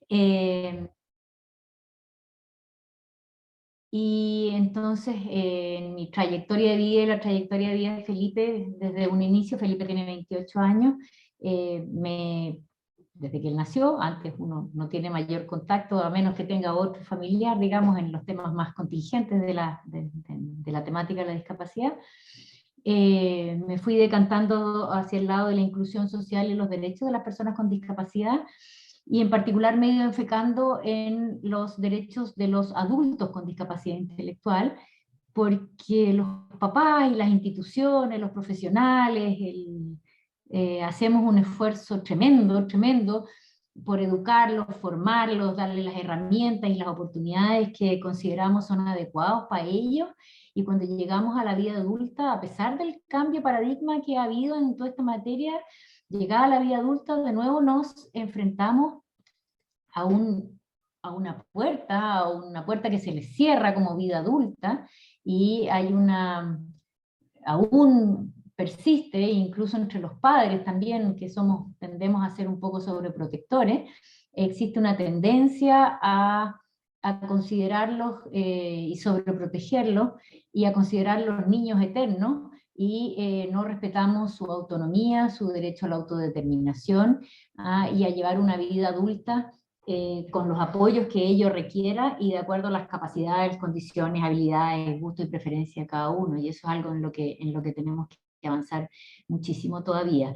Eh, y entonces, en mi trayectoria de vida y la trayectoria de vida de Felipe, desde un inicio, Felipe tiene 28 años, desde que él nació, antes uno no tiene mayor contacto, a menos que tenga otro familiar, digamos, en los temas más contingentes de la temática de la discapacidad. Me fui decantando hacia el lado de la inclusión social y los derechos de las personas con discapacidad, y en particular me he ido enfocando en los derechos de los adultos con discapacidad intelectual, porque los papás y las instituciones, los profesionales, hacemos un esfuerzo tremendo, tremendo, por educarlos, formarlos, darles las herramientas y las oportunidades que consideramos son adecuados para ellos. Y cuando llegamos a la vida adulta, a pesar del cambio de paradigma que ha habido en toda esta materia, llegada a la vida adulta, de nuevo nos enfrentamos a, a una puerta que se les cierra como vida adulta, y hay aún persiste, incluso entre los padres también, que tendemos a ser un poco sobreprotectores, existe una tendencia a considerarlos y sobreprotegerlos, y a considerarlos niños eternos, y no respetamos su autonomía, su derecho a la autodeterminación, y a llevar una vida adulta con los apoyos que ello requiera y de acuerdo a las capacidades, condiciones, habilidades, gusto y preferencia de cada uno. Y eso es algo en lo que tenemos que avanzar muchísimo todavía.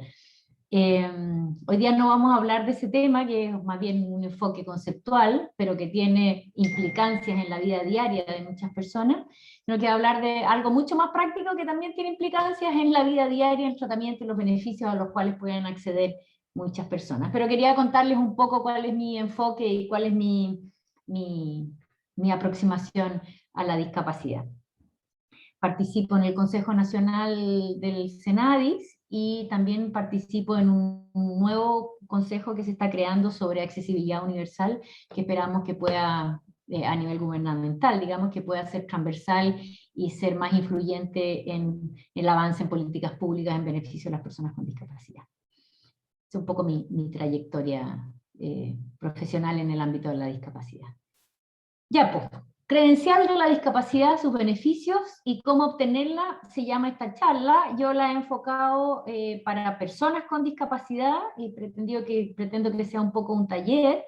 Hoy día no vamos a hablar de ese tema, que es más bien un enfoque conceptual, pero que tiene implicancias en la vida diaria de muchas personas, sino que hablar de algo mucho más práctico que también tiene implicancias en la vida diaria, en el tratamiento y los beneficios a los cuales pueden acceder muchas personas. Pero quería contarles un poco cuál es mi enfoque y cuál es mi aproximación a la discapacidad. Participo en el Consejo Nacional del Senadis y también participo en un nuevo consejo que se está creando sobre accesibilidad universal, que esperamos que pueda, a nivel gubernamental, digamos, que pueda ser transversal y ser más influyente en el avance en políticas públicas en beneficio de las personas con discapacidad. Es un poco mi trayectoria profesional en el ámbito de la discapacidad. Ya, pues, credencial de la discapacidad, sus beneficios y cómo obtenerla, se llama esta charla. Yo la he enfocado para personas con discapacidad y pretendo que sea un poco un taller,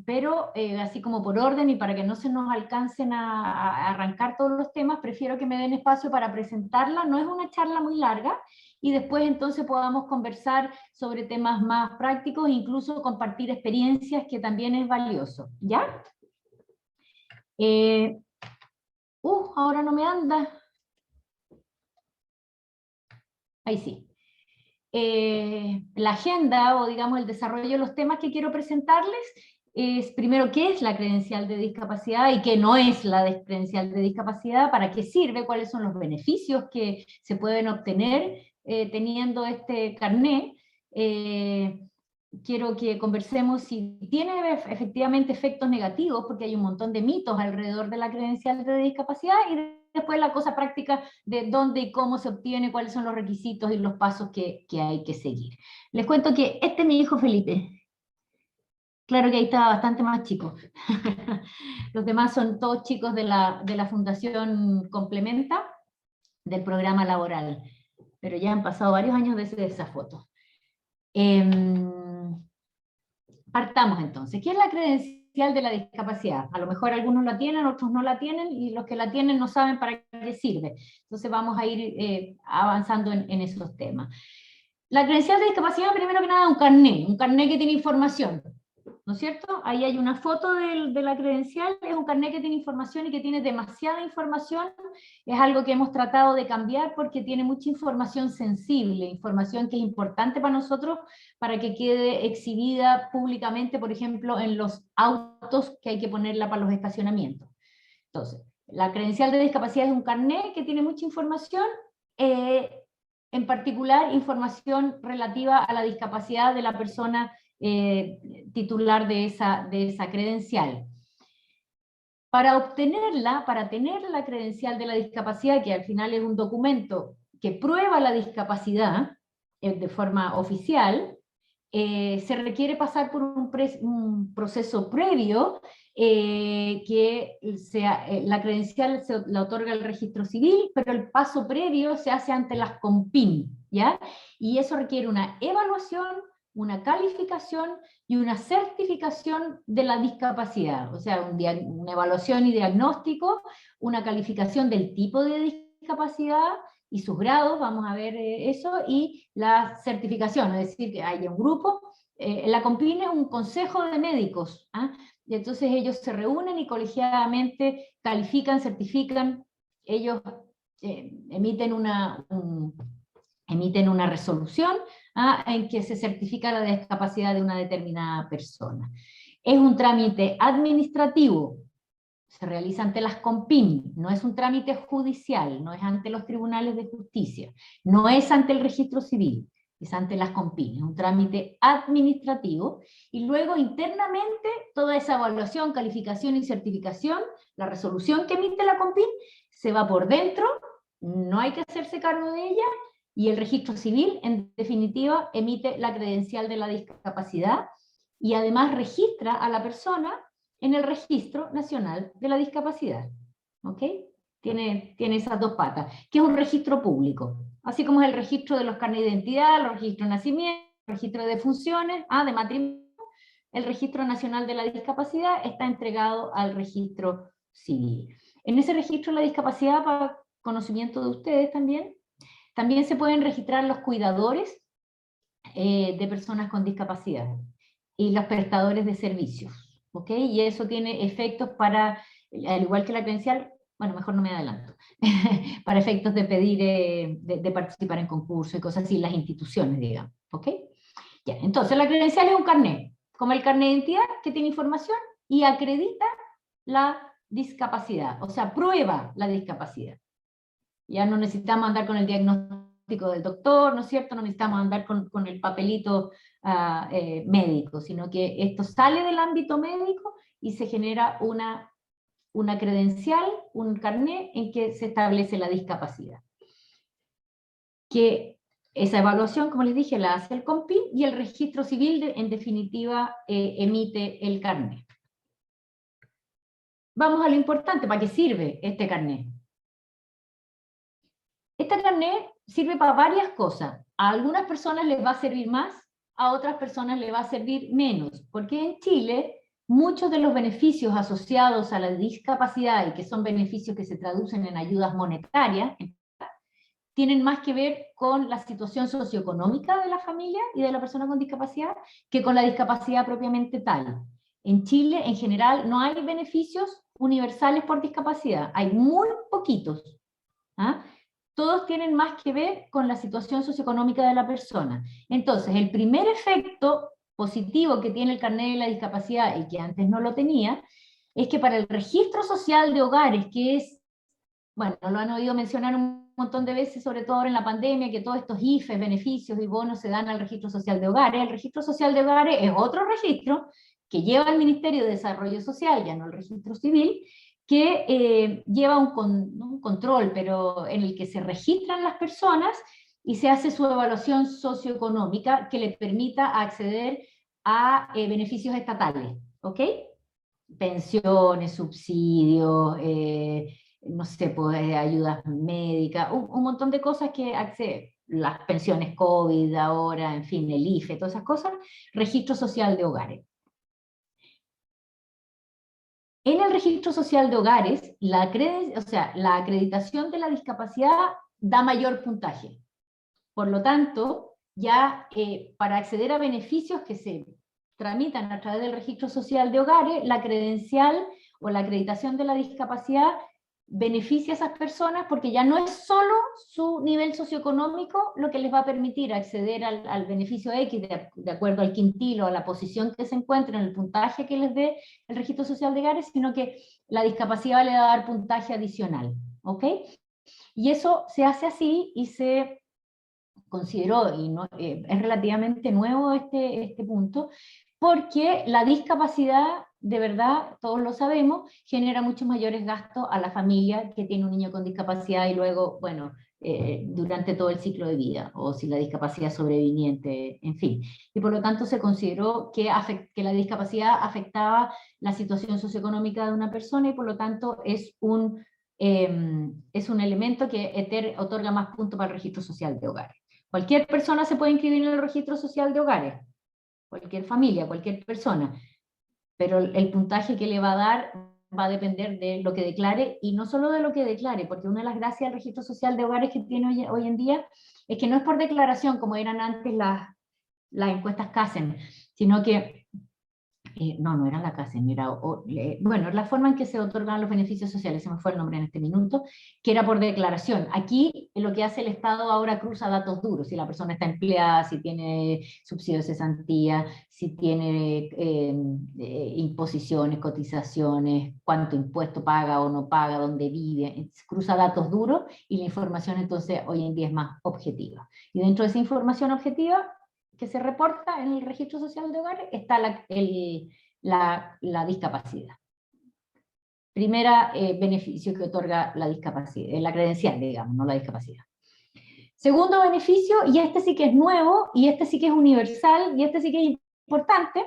pero así como por orden y para que no se nos alcancen a arrancar todos los temas, prefiero que me den espacio para presentarla. No es una charla muy larga, y después entonces podamos conversar sobre temas más prácticos, incluso compartir experiencias, que también es valioso, ¿ya? Eh, ahora no me anda. Ahí sí. La agenda, o digamos el desarrollo de los temas que quiero presentarles, es primero qué es la credencial de discapacidad y qué no es la credencial de discapacidad, para qué sirve, cuáles son los beneficios que se pueden obtener teniendo este carné. Quiero que conversemos si tiene efectivamente efectos negativos, porque hay un montón de mitos alrededor de la credencial de discapacidad, y después la cosa práctica de dónde y cómo se obtiene, cuáles son los requisitos y los pasos que hay que seguir. Les cuento que este es mi hijo Felipe. Claro que ahí estaba bastante más chico. Los demás son todos chicos de la Fundación Complementa, del programa laboral. Pero ya han pasado varios años desde esa foto. Partamos entonces. ¿Qué es la credencial de la discapacidad? A lo mejor algunos la tienen, otros no la tienen, y los que la tienen no saben para qué sirve. Entonces vamos a ir avanzando en esos temas. La credencial de discapacidad, primero que nada, es un carné que tiene información, ¿no es cierto? Ahí hay una foto de la credencial, es un carné que tiene información y que tiene demasiada información. Es algo que hemos tratado de cambiar porque tiene mucha información sensible, información que es importante para nosotros, para que quede exhibida públicamente, por ejemplo, en los autos que hay que ponerla para los estacionamientos. Entonces, la credencial de discapacidad es un carné que tiene mucha información, en particular información relativa a la discapacidad de la persona titular de esa credencial. Para tener la credencial de la discapacidad, que al final es un documento que prueba la discapacidad de forma oficial, se requiere pasar por un proceso previo la credencial la otorga el registro civil, pero el paso previo se hace ante las COMPIN, ¿ya? Y eso requiere una evaluación, una calificación y una certificación de la discapacidad, o sea, una evaluación y diagnóstico, una calificación del tipo de discapacidad y sus grados, vamos a ver eso, y la certificación, es decir, que haya un grupo. La COMPIN es un consejo de médicos, ¿ah? Y entonces ellos se reúnen y colegiadamente califican, certifican, ellos emiten una resolución en que se certifica la discapacidad de una determinada persona. Es un trámite administrativo, se realiza ante las COMPIN, no es un trámite judicial, no es ante los tribunales de justicia, no es ante el registro civil, es ante las COMPIN, es un trámite administrativo, y luego internamente toda esa evaluación, calificación y certificación, la resolución que emite la COMPIN, se va por dentro, no hay que hacerse cargo de ella, y el registro civil, en definitiva, emite la credencial de la discapacidad, y además registra a la persona en el Registro Nacional de la Discapacidad. ¿Ok? Tiene esas dos patas, que es un registro público, así como es el registro de los carnet de identidad, el registro de nacimiento, el registro de defunciones, de matrimonio. El Registro Nacional de la Discapacidad está entregado al registro civil. En ese registro de la discapacidad, para conocimiento de ustedes también se pueden registrar los cuidadores de personas con discapacidad y los prestadores de servicios, ¿ok? Y eso tiene efectos para, al igual que la credencial, bueno, mejor no me adelanto, para efectos de pedir, de participar en concursos y cosas así, las instituciones, digamos, ¿ok? Ya, entonces la credencial es un carnet, como el carnet de identidad que tiene información y acredita la discapacidad, o sea, prueba la discapacidad. Ya no necesitamos andar con el diagnóstico del doctor, ¿no es cierto? No necesitamos andar con el papelito médico, sino que esto sale del ámbito médico y se genera una credencial, un carnet en que se establece la discapacidad. Que esa evaluación, como les dije, la hace el COMPIN y el registro civil, en definitiva, emite el carnet. Vamos a lo importante, ¿para qué sirve este carnet? Este carnet sirve para varias cosas. A algunas personas les va a servir más, a otras personas les va a servir menos, porque en Chile muchos de los beneficios asociados a la discapacidad, y que son beneficios que se traducen en ayudas monetarias, tienen más que ver con la situación socioeconómica de la familia y de la persona con discapacidad que con la discapacidad propiamente tal. En Chile, en general, no hay beneficios universales por discapacidad, hay muy poquitos. Todos tienen más que ver con la situación socioeconómica de la persona. Entonces, el primer efecto positivo que tiene el carnet de la discapacidad, y que antes no lo tenía, es que para el registro social de hogares, que es, bueno, lo han oído mencionar un montón de veces, sobre todo ahora en la pandemia, que todos estos IFES, beneficios y bonos se dan al registro social de hogares. El registro social de hogares es otro registro que lleva el Ministerio de Desarrollo Social, ya no el registro civil, que lleva un control, pero en el que se registran las personas y se hace su evaluación socioeconómica que le permita acceder a beneficios estatales, ¿ok? Pensiones, subsidios, no sé, pues, ayudas médicas, un montón de cosas que accede, las pensiones COVID ahora, en fin, el IFE, todas esas cosas, registro social de hogares. En el registro social de hogares, la acreditación de la discapacidad da mayor puntaje. Por lo tanto, ya para acceder a beneficios que se tramitan a través del registro social de hogares, la credencial o la acreditación de la discapacidad beneficia a esas personas porque ya no es solo su nivel socioeconómico lo que les va a permitir acceder al beneficio X de acuerdo al quintilo, a la posición que se encuentra en el puntaje que les dé el registro social de hogares, sino que la discapacidad le va a dar puntaje adicional, ¿ok? Y eso se hace así y se consideró, y no, es relativamente nuevo este punto, porque la discapacidad, de verdad, todos lo sabemos, genera muchos mayores gastos a la familia que tiene un niño con discapacidad y luego, bueno, durante todo el ciclo de vida, o si la discapacidad es sobreviniente, en fin. Y por lo tanto se consideró que la discapacidad afectaba la situación socioeconómica de una persona, y por lo tanto es un elemento que otorga más puntos para el registro social de hogares. Cualquier persona se puede inscribir en el registro social de hogares, cualquier familia, cualquier persona, pero el puntaje que le va a dar va a depender de lo que declare, y no solo de lo que declare, porque una de las gracias del registro social de hogares que tiene hoy en día es que no es por declaración como eran antes las encuestas CASEN, sino que no era la CASEN, bueno, la forma en que se otorgan los beneficios sociales, se me fue el nombre en este minuto, que era por declaración. Aquí lo que hace el Estado ahora cruza datos duros, si la persona está empleada, si tiene subsidio de cesantía, si tiene imposiciones, cotizaciones, cuánto impuesto paga o no paga, dónde vive, cruza datos duros, y la información entonces hoy en día es más objetiva. Y dentro de esa información objetiva que se reporta en el registro social de hogares está la discapacidad. Primera beneficio que otorga la discapacidad, la credencial, digamos, no la discapacidad. Segundo beneficio, y este sí que es nuevo, y este sí que es universal, y este sí que es importante,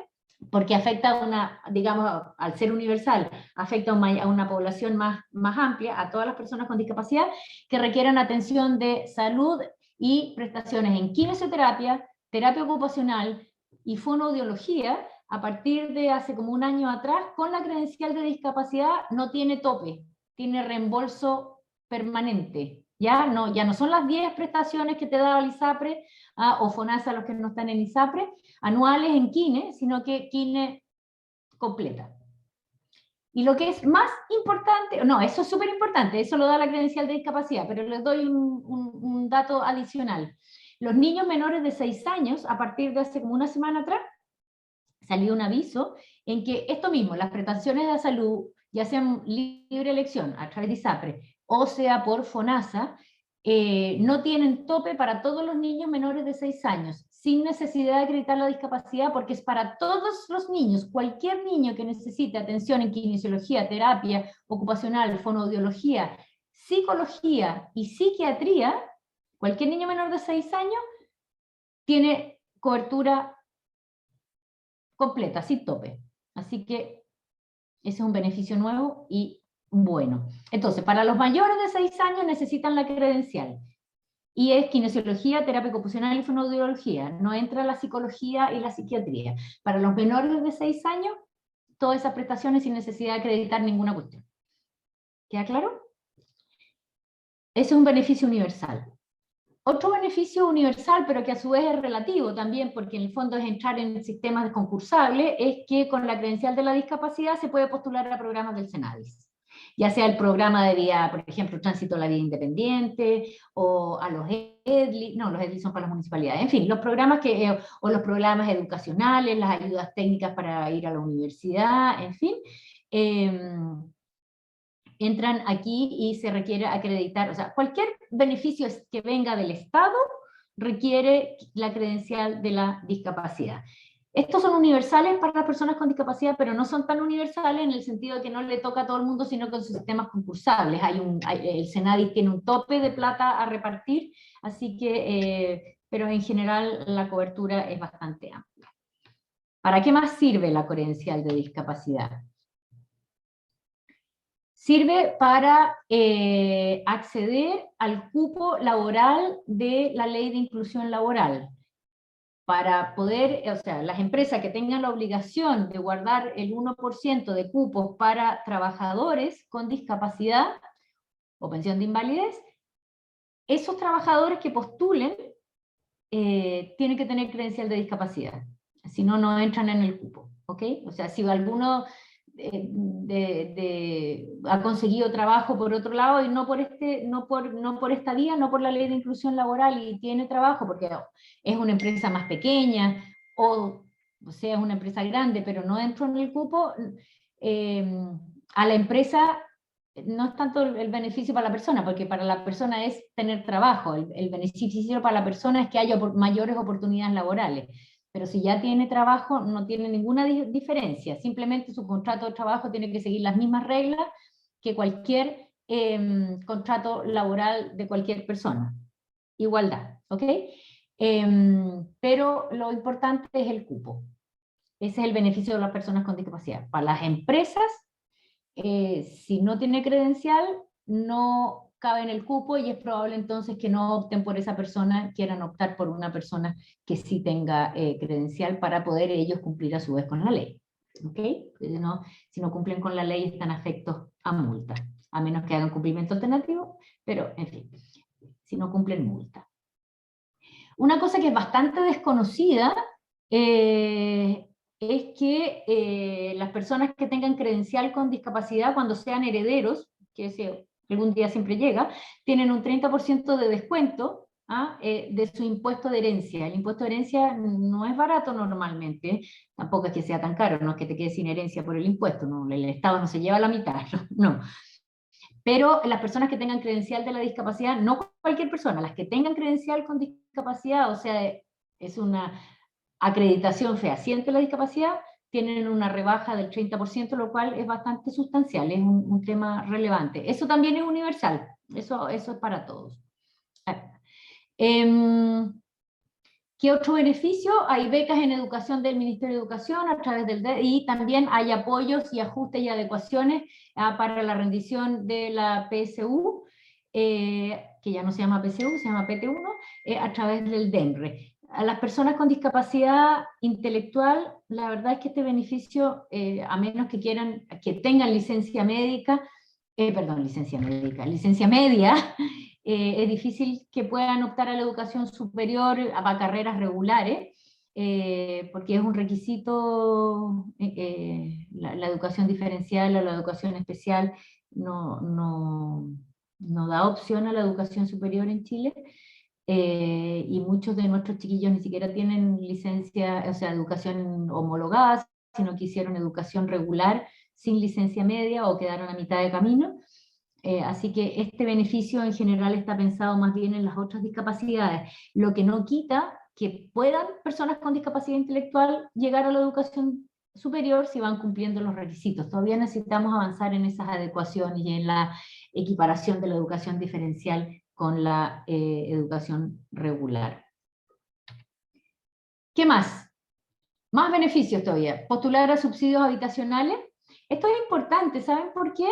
porque afecta a digamos, al ser universal, afecta a una población más amplia, a todas las personas con discapacidad, que requieran atención de salud y prestaciones en kinesioterapia, terapia ocupacional y fonoaudiología. A partir de hace como un año atrás, con la credencial de discapacidad no tiene tope, tiene reembolso permanente. Ya no son las 10 prestaciones que te da el ISAPRE o FONASA, los que no están en ISAPRE, anuales en KINE, sino que KINE completa. Y lo que es más importante, no, eso es súper importante, eso lo da la credencial de discapacidad, pero les doy un dato adicional. Los niños menores de 6 años, a partir de hace como una semana atrás, salió un aviso en que esto mismo, las prestaciones de salud, ya sean libre elección a través de ISAPRE, o sea por FONASA, no tienen tope para todos los niños menores de 6 años, sin necesidad de acreditar la discapacidad, porque es para todos los niños. Cualquier niño que necesite atención en kinesiología, terapia ocupacional, fonoaudiología, psicología y psiquiatría, cualquier niño menor de 6 años tiene cobertura completa, sin tope. Así que ese es un beneficio nuevo y bueno. Entonces, para los mayores de 6 años necesitan la credencial. Y es kinesiología, terapia ocupacional y fonoaudiología. No entra la psicología y la psiquiatría. Para los menores de 6 años, todas esas prestaciones sin necesidad de acreditar ninguna cuestión. ¿Queda claro? Ese es un beneficio universal. Otro beneficio universal, pero que a su vez es relativo también, porque en el fondo es entrar en sistemas concursables, es que con la credencial de la discapacidad se puede postular a programas del Senadis. Ya sea el programa de vida, por ejemplo, Tránsito a la Vida Independiente, o a los EDLI, no, los EDLI son para las municipalidades, en fin, los programas o los programas educacionales, las ayudas técnicas para ir a la universidad, en fin, entran aquí y se requiere acreditar, o sea, cualquier beneficio que venga del Estado requiere la credencial de la discapacidad. Estos son universales para las personas con discapacidad, pero no son tan universales en el sentido de que no le toca a todo el mundo, sino con sus sistemas concursables. El Senadi tiene un tope de plata a repartir, así que, pero en general la cobertura es bastante amplia. ¿Para qué más sirve la credencial de discapacidad? Sirve para acceder al cupo laboral de la Ley de Inclusión Laboral, para poder, o sea, las empresas que tengan la obligación de guardar el 1% de cupos para trabajadores con discapacidad o pensión de invalidez, esos trabajadores que postulen tienen que tener credencial de discapacidad, si no, no entran en el cupo, ¿ok? O sea, si alguno ha conseguido trabajo por otro lado y no por esta vía, no por la Ley de Inclusión Laboral, y tiene trabajo porque es una empresa más pequeña o sea, es una empresa grande pero no entró en el cupo, a la empresa no es tanto el beneficio para la persona, porque para la persona es tener trabajo, el beneficio para la persona es que haya mayores oportunidades laborales. Pero si ya tiene trabajo, no tiene ninguna diferencia, simplemente su contrato de trabajo tiene que seguir las mismas reglas que cualquier contrato laboral de cualquier persona. Igualdad, ¿ok? Pero lo importante es el cupo. Ese es el beneficio de las personas con discapacidad. Para las empresas, si no tiene credencial, no cabe en el cupo y es probable entonces que no opten por esa persona, quieran optar por una persona que sí tenga credencial para poder ellos cumplir a su vez con la ley. ¿Ok? Si no cumplen con la ley están afectos a multa, a menos que hagan cumplimiento alternativo, pero en fin, si no cumplen multa. Una cosa que es bastante desconocida es que las personas que tengan credencial con discapacidad, cuando sean herederos, que ese algún día siempre llega, tienen un 30% de descuento de su impuesto de herencia. El impuesto de herencia no es barato normalmente, tampoco es que sea tan caro, no es que te quedes sin herencia por el impuesto, no, el Estado no se lleva la mitad, no. Pero las personas que tengan credencial de la discapacidad, no cualquier persona, las que tengan credencial con discapacidad, o sea, es una acreditación fehaciente de la discapacidad, tienen una rebaja del 30%, lo cual es bastante sustancial, es un tema relevante. Eso también es universal, eso es para todos. ¿Qué otro beneficio? Hay becas en educación del Ministerio de Educación a través del y también hay apoyos y ajustes y adecuaciones para la rendición de la PSU, que ya no se llama PSU, se llama PT1, a través del DENRE. A las personas con discapacidad intelectual, la verdad es que este beneficio, a menos que quieran, que tengan licencia médica, licencia media, es difícil que puedan optar a la educación superior a carreras regulares, porque es un requisito, la educación diferencial o la educación especial no da opción a la educación superior en Chile, y muchos de nuestros chiquillos ni siquiera tienen licencia, o sea, educación homologada, sino que hicieron educación regular sin licencia media o quedaron a mitad de camino. Así que este beneficio en general está pensado más bien en las otras discapacidades, lo que no quita que puedan personas con discapacidad intelectual llegar a la educación superior si van cumpliendo los requisitos. Todavía necesitamos avanzar en esas adecuaciones y en la equiparación de la educación diferencial con la educación regular. ¿Qué más? Más beneficios todavía. Postular a subsidios habitacionales. Esto es importante, ¿saben por qué?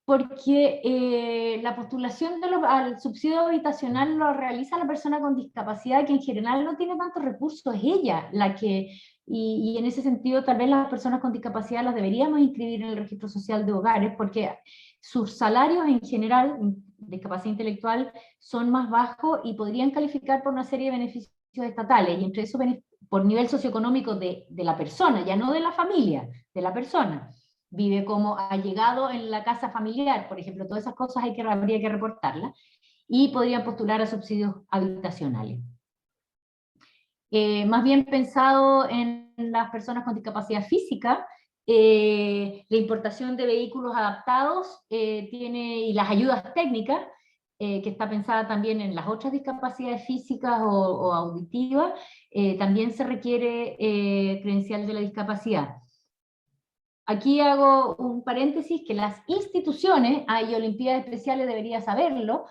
Porque la postulación al subsidio habitacional lo realiza la persona con discapacidad que en general no tiene tantos recursos, es ella la que, y en ese sentido tal vez las personas con discapacidad las deberíamos inscribir en el registro social de hogares, porque sus salarios en general, discapacidad intelectual, son más bajos y podrían calificar por una serie de beneficios estatales, y entre esos por nivel socioeconómico de la persona, ya no de la familia, de la persona. Vive como allegado en la casa familiar, por ejemplo, todas esas cosas habría que reportarlas, y podrían postular a subsidios habitacionales. Más bien pensado en las personas con discapacidad física, la importación de vehículos adaptados y las ayudas técnicas, que está pensada también en las otras discapacidades físicas o auditivas, también se requiere credencial de la discapacidad. Aquí hago un paréntesis que las instituciones, y Olimpiadas Especiales debería saberlo,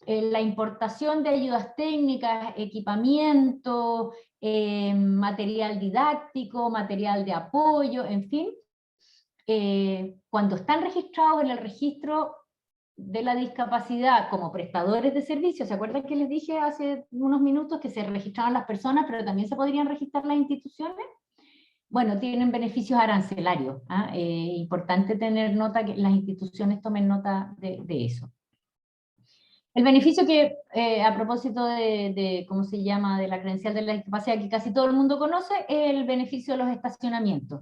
la importación de ayudas técnicas, equipamiento, material didáctico, material de apoyo, en fin, cuando están registrados en el registro de la discapacidad como prestadores de servicios, ¿se acuerdan que les dije hace unos minutos que se registraban las personas, pero también se podrían registrar las instituciones? Bueno, tienen beneficios arancelarios. Importante tener nota, que las instituciones tomen nota de eso. El beneficio que, a propósito ¿cómo se llama?, de la credencial de la discapacidad, que casi todo el mundo conoce, es el beneficio de los estacionamientos.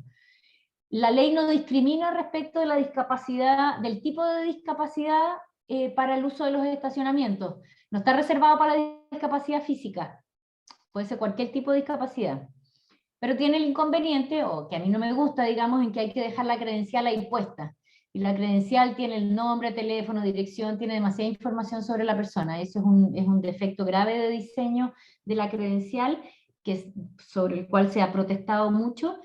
La ley no discrimina respecto de la discapacidad, del tipo de discapacidad para el uso de los estacionamientos. No está reservado para la discapacidad física. Puede ser cualquier tipo de discapacidad. Pero tiene el inconveniente, o que a mí no me gusta, digamos, en que hay que dejar la credencial ahí puesta. Y la credencial tiene el nombre, teléfono, dirección, tiene demasiada información sobre la persona. Eso es un defecto grave de diseño de la credencial, sobre el cual se ha protestado mucho,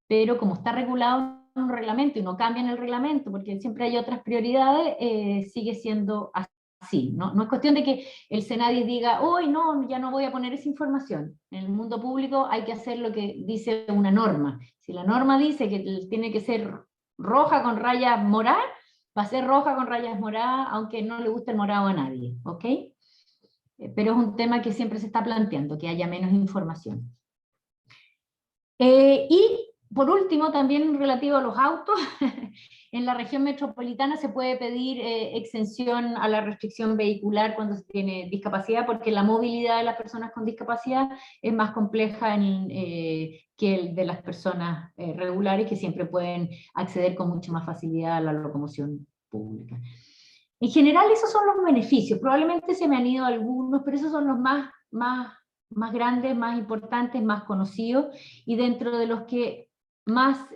pero como está regulado un reglamento y no cambian el reglamento porque siempre hay otras prioridades, sigue siendo así. No es cuestión de que el Senadi diga, hoy no, ya no voy a poner esa información. En el mundo público hay que hacer lo que dice una norma. Si la norma dice que tiene que ser roja con rayas moradas, va a ser roja con rayas moradas, aunque no le guste el morado a nadie, ¿ok? Pero es un tema que siempre se está planteando, que haya menos información. Y por último, también relativo a los autos, en la región metropolitana se puede pedir exención a la restricción vehicular cuando se tiene discapacidad, porque la movilidad de las personas con discapacidad es más compleja que el de las personas regulares, que siempre pueden acceder con mucha más facilidad a la locomoción pública. En general esos son los beneficios, probablemente se me han ido algunos, pero esos son los más grandes, más importantes, más conocidos, y dentro de los que más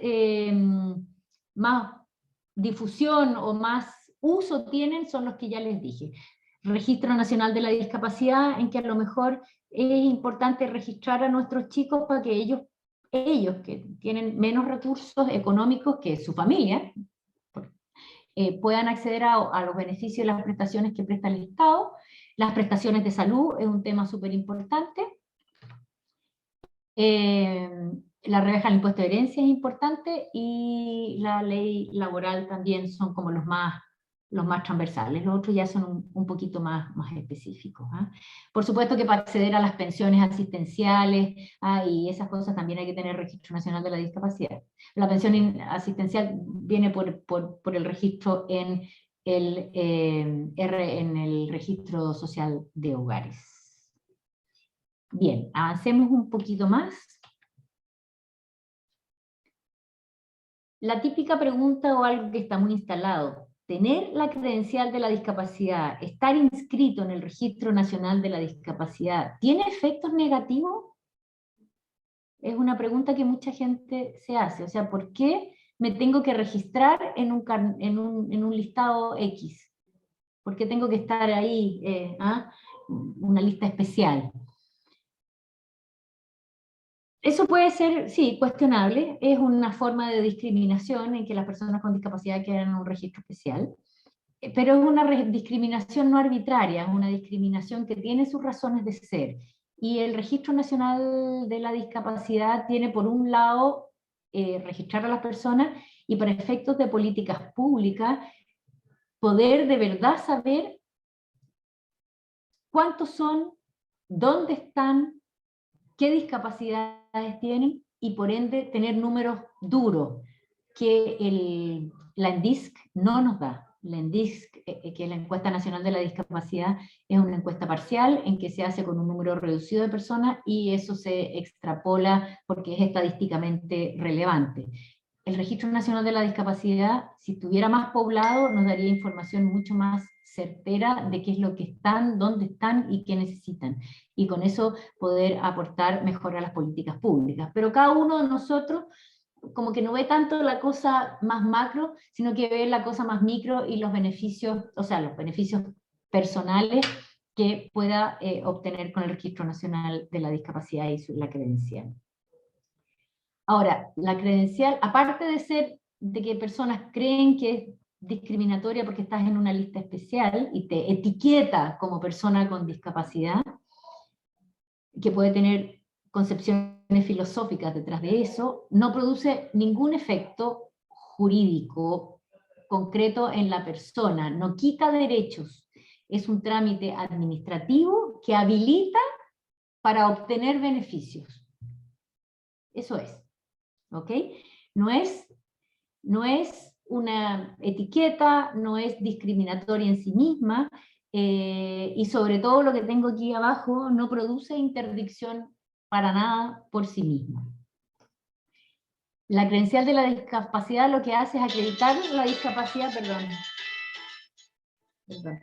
difusión o más uso tienen son los que ya les dije. Registro Nacional de la Discapacidad, en que a lo mejor es importante registrar a nuestros chicos para que ellos que tienen menos recursos económicos que su familia, puedan acceder a los beneficios y las prestaciones que presta el Estado. Las prestaciones de salud es un tema súper importante. La rebaja del impuesto de herencia es importante, y la ley laboral también son como los más transversales. Los otros ya son un poquito más específicos. Por supuesto que para acceder a las pensiones asistenciales y esas cosas también hay que tener Registro Nacional de la Discapacidad. La pensión asistencial viene por el registro en el Registro Social de Hogares. Bien, avancemos un poquito más. La típica pregunta o algo que está muy instalado: ¿tener la credencial de la discapacidad, estar inscrito en el Registro Nacional de la Discapacidad, ¿tiene efectos negativos? Es una pregunta que mucha gente se hace. O sea, ¿por qué me tengo que registrar en un listado X? ¿Por qué tengo que estar ahí, una lista especial? Eso puede ser, sí, cuestionable. Es una forma de discriminación en que las personas con discapacidad quedan en un registro especial, pero es una discriminación no arbitraria, es una discriminación que tiene sus razones de ser. Y el Registro Nacional de la Discapacidad tiene, por un lado, registrar a las personas, y para efectos de políticas públicas, poder de verdad saber cuántos son, dónde están, qué discapacidades tienen, y por ende tener números duros que la ENDISC no nos da. La ENDISC, que es la Encuesta Nacional de la Discapacidad, es una encuesta parcial en que se hace con un número reducido de personas, y eso se extrapola porque es estadísticamente relevante. El Registro Nacional de la Discapacidad, si estuviera más poblado, nos daría información mucho más certera de qué es lo que están, dónde están y qué necesitan. Y con eso poder aportar mejor a las políticas públicas. Pero cada uno de nosotros como que no ve tanto la cosa más macro, sino que ve la cosa más micro y los beneficios, o sea, los beneficios personales que pueda obtener con el Registro Nacional de la Discapacidad y la credencial. Ahora, la credencial, aparte de que personas creen que es discriminatoria porque estás en una lista especial y te etiqueta como persona con discapacidad, que puede tener concepciones filosóficas detrás de eso, no produce ningún efecto jurídico concreto en la persona, no quita derechos, es un trámite administrativo que habilita para obtener beneficios. Eso es. ¿Ok? No es una etiqueta, no es discriminatoria en sí misma, y sobre todo lo que tengo aquí abajo, no produce interdicción para nada por sí misma. La credencial de la discapacidad lo que hace es acreditar la discapacidad, perdón,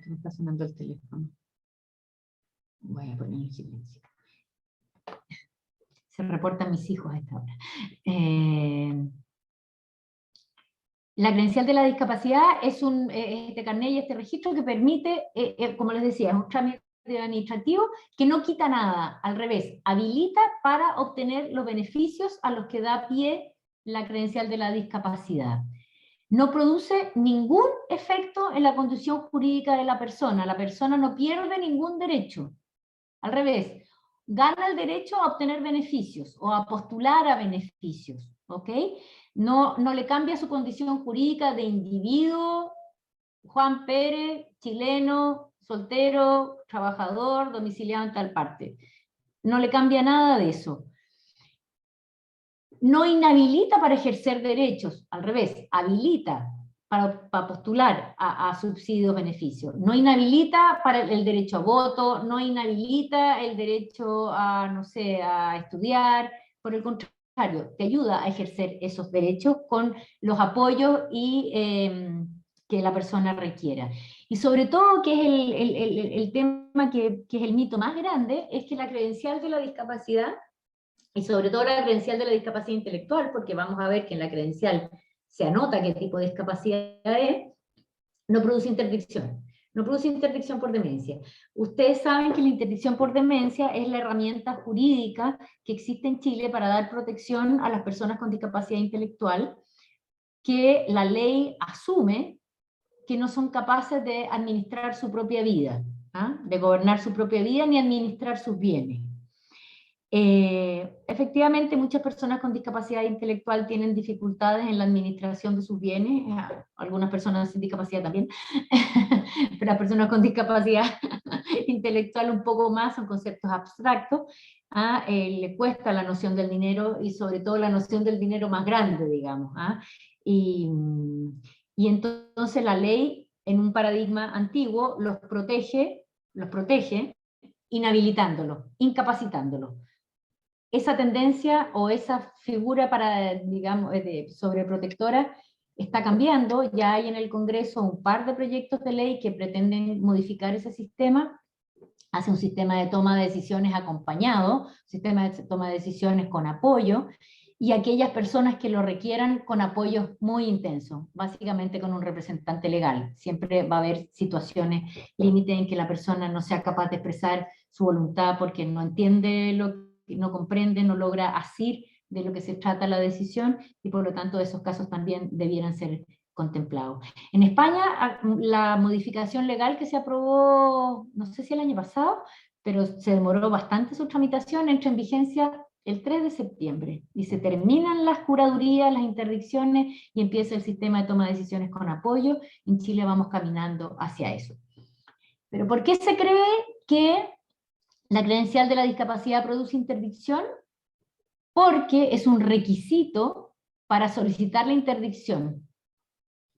me está sonando el teléfono. Voy a poner en silencio. Se reportan mis hijos a esta hora. La credencial de la discapacidad es este carnet y este registro que permite, como les decía, es un trámite administrativo que no quita nada, al revés, habilita para obtener los beneficios a los que da pie la credencial de la discapacidad. No produce ningún efecto en la condición jurídica de la persona no pierde ningún derecho. Al revés, gana el derecho a obtener beneficios o a postular a beneficios, ¿ok? No le cambia su condición jurídica de individuo, Juan Pérez, chileno, soltero, trabajador, domiciliado en tal parte. No le cambia nada de eso. No inhabilita para ejercer derechos, al revés, habilita para postular a subsidios, beneficios. No inhabilita para el derecho a voto, no inhabilita el derecho a, no sé, a estudiar, por el contrario, te ayuda a ejercer esos derechos con los apoyos y que la persona requiera. Y sobre todo, que es el tema que es el mito más grande, es que la credencial de la discapacidad, y sobre todo la credencial de la discapacidad intelectual, porque vamos a ver que en la credencial se anota qué tipo de discapacidad es, no produce interdicción. No produce interdicción por demencia. Ustedes saben que la interdicción por demencia es la herramienta jurídica que existe en Chile para dar protección a las personas con discapacidad intelectual, que la ley asume que no son capaces de administrar su propia vida, ¿ah? De gobernar su propia vida ni administrar sus bienes. Efectivamente, muchas personas con discapacidad intelectual tienen dificultades en la administración de sus bienes, algunas personas sin discapacidad también, pero las personas con discapacidad intelectual un poco más, son conceptos abstractos, le cuesta la noción del dinero y sobre todo la noción del dinero más grande, digamos. Y entonces la ley, en un paradigma antiguo, los protege inhabilitándolos, incapacitándolos. Esa tendencia o esa figura para, digamos, de sobreprotectora está cambiando. Ya hay en el Congreso un par de proyectos de ley que pretenden modificar ese sistema, hace un sistema de toma de decisiones acompañado, sistema de toma de decisiones con apoyo, y aquellas personas que lo requieran con apoyos muy intensos, básicamente con un representante legal. Siempre va a haber situaciones límite en que la persona no sea capaz de expresar su voluntad porque no entiende no comprende, no logra asir de lo que se trata la decisión, y por lo tanto esos casos también debieran ser contemplados. En España, la modificación legal que se aprobó, no sé si el año pasado, pero se demoró bastante su tramitación, entra en vigencia el 3 de septiembre, y se terminan las curadurías, las interdicciones, y empieza el sistema de toma de decisiones con apoyo. En Chile vamos caminando hacia eso. ¿Pero por qué se cree que la credencial de la discapacidad produce interdicción? Porque es un requisito para solicitar la interdicción.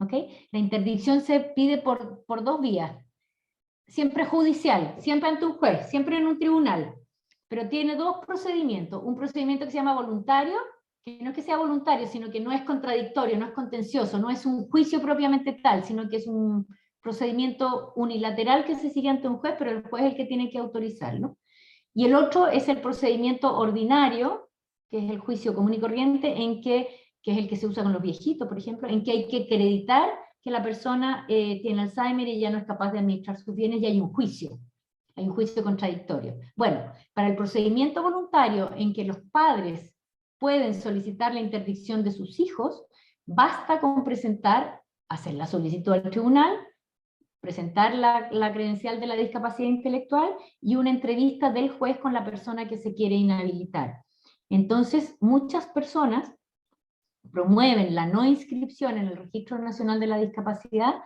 ¿Ok? La interdicción se pide por dos vías. Siempre judicial, siempre ante un juez, siempre en un tribunal. Pero tiene dos procedimientos. Un procedimiento que se llama voluntario, que no es que sea voluntario, sino que no es contradictorio, no es contencioso, no es un juicio propiamente tal, sino que es un procedimiento unilateral que se sigue ante un juez, pero el juez es el que tiene que autorizarlo. Y el otro es el procedimiento ordinario, que es el juicio común y corriente, que es el que se usa con los viejitos, por ejemplo, en que hay que acreditar que la persona tiene Alzheimer y ya no es capaz de administrar sus bienes, y hay un juicio contradictorio. Bueno, para el procedimiento voluntario, en que los padres pueden solicitar la interdicción de sus hijos, basta con hacer la solicitud al tribunal, presentar la credencial de la discapacidad intelectual y una entrevista del juez con la persona que se quiere inhabilitar. Entonces, muchas personas promueven la no inscripción en el Registro Nacional de la Discapacidad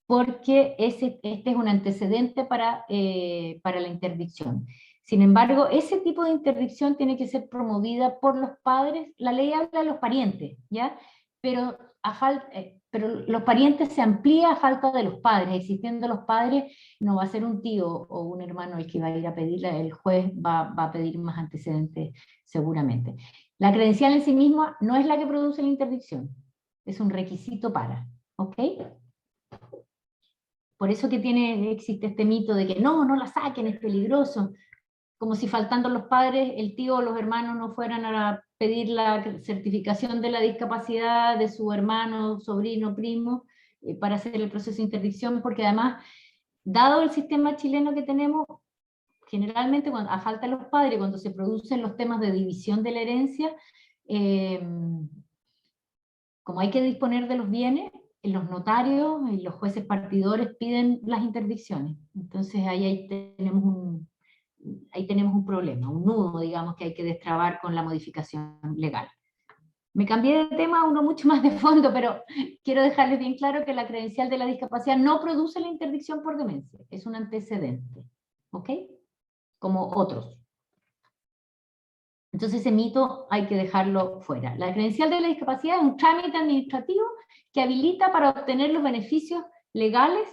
porque este es un antecedente para la interdicción. Sin embargo, ese tipo de interdicción tiene que ser promovida por los padres. La ley habla de los parientes, ¿ya? Pero los parientes se amplía a falta de los padres. Existiendo los padres, no va a ser un tío o un hermano el que va a ir a pedirle, el juez va a pedir más antecedentes seguramente. La credencial en sí misma no es la que produce la interdicción, es un requisito para, ¿ok? Por eso que existe este mito de que no la saquen, es peligroso. Como si faltando los padres, el tío o los hermanos no fueran a pedir la certificación de la discapacidad de su hermano, sobrino, primo, para hacer el proceso de interdicción, porque además, dado el sistema chileno que tenemos, generalmente a falta de los padres, cuando se producen los temas de división de la herencia, como hay que disponer de los bienes, los notarios y los jueces partidores piden las interdicciones. Entonces ahí tenemos un problema, un nudo, digamos, que hay que destrabar con la modificación legal. Me cambié de tema a uno mucho más de fondo, pero quiero dejarles bien claro que la credencial de la discapacidad no produce la interdicción por demencia, es un antecedente, ¿ok? Como otros. Entonces ese mito hay que dejarlo fuera. La credencial de la discapacidad es un trámite administrativo que habilita para obtener los beneficios legales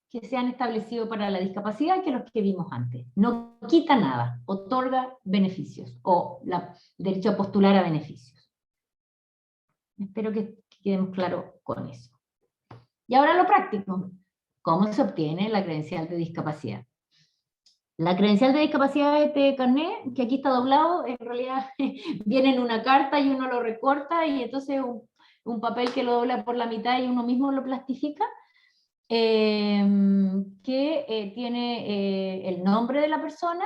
que se han establecido para la discapacidad que los que vimos antes. No quita nada, otorga beneficios o el derecho a postular a beneficios. Espero que quedemos claros con eso. Y ahora lo práctico. ¿Cómo se obtiene la credencial de discapacidad? La credencial de discapacidad de este carnet, que aquí está doblado, en realidad viene en una carta y uno lo recorta y entonces un papel que lo dobla por la mitad y uno mismo lo plastifica, que tiene el nombre de la persona,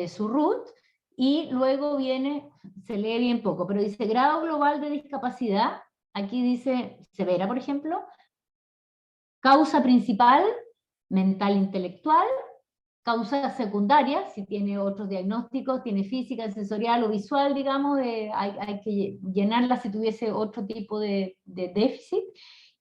su root, y luego viene, se lee bien poco, pero dice grado global de discapacidad, aquí dice severa, por ejemplo, causa principal, mental intelectual, causa secundaria, si tiene otros diagnósticos, tiene física, sensorial o visual, digamos, hay que llenarla si tuviese otro tipo de déficit,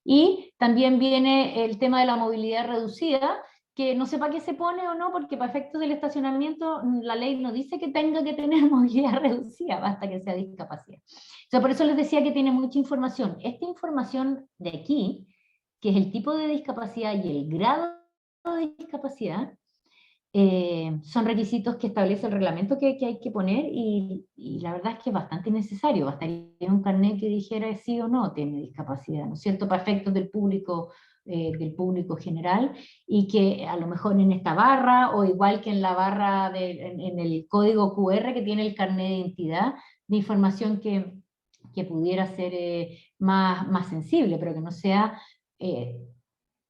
y también viene el tema de la movilidad reducida, que no sé para qué se pone o no, porque para efectos del estacionamiento la ley no dice que tenga que tener movilidad reducida, basta que sea discapacidad. O sea, por eso les decía que tiene mucha información. Esta información de aquí, que es el tipo de discapacidad y el grado de discapacidad, son requisitos que establece el reglamento que hay que poner y la verdad es que es bastante necesario. Bastaría un carnet que dijera sí o no tiene discapacidad, ¿no es cierto?, para efectos del público general, y que a lo mejor en esta barra o igual que en la barra en el código QR que tiene el carnet de identidad, de información que pudiera ser más sensible, pero que no sea,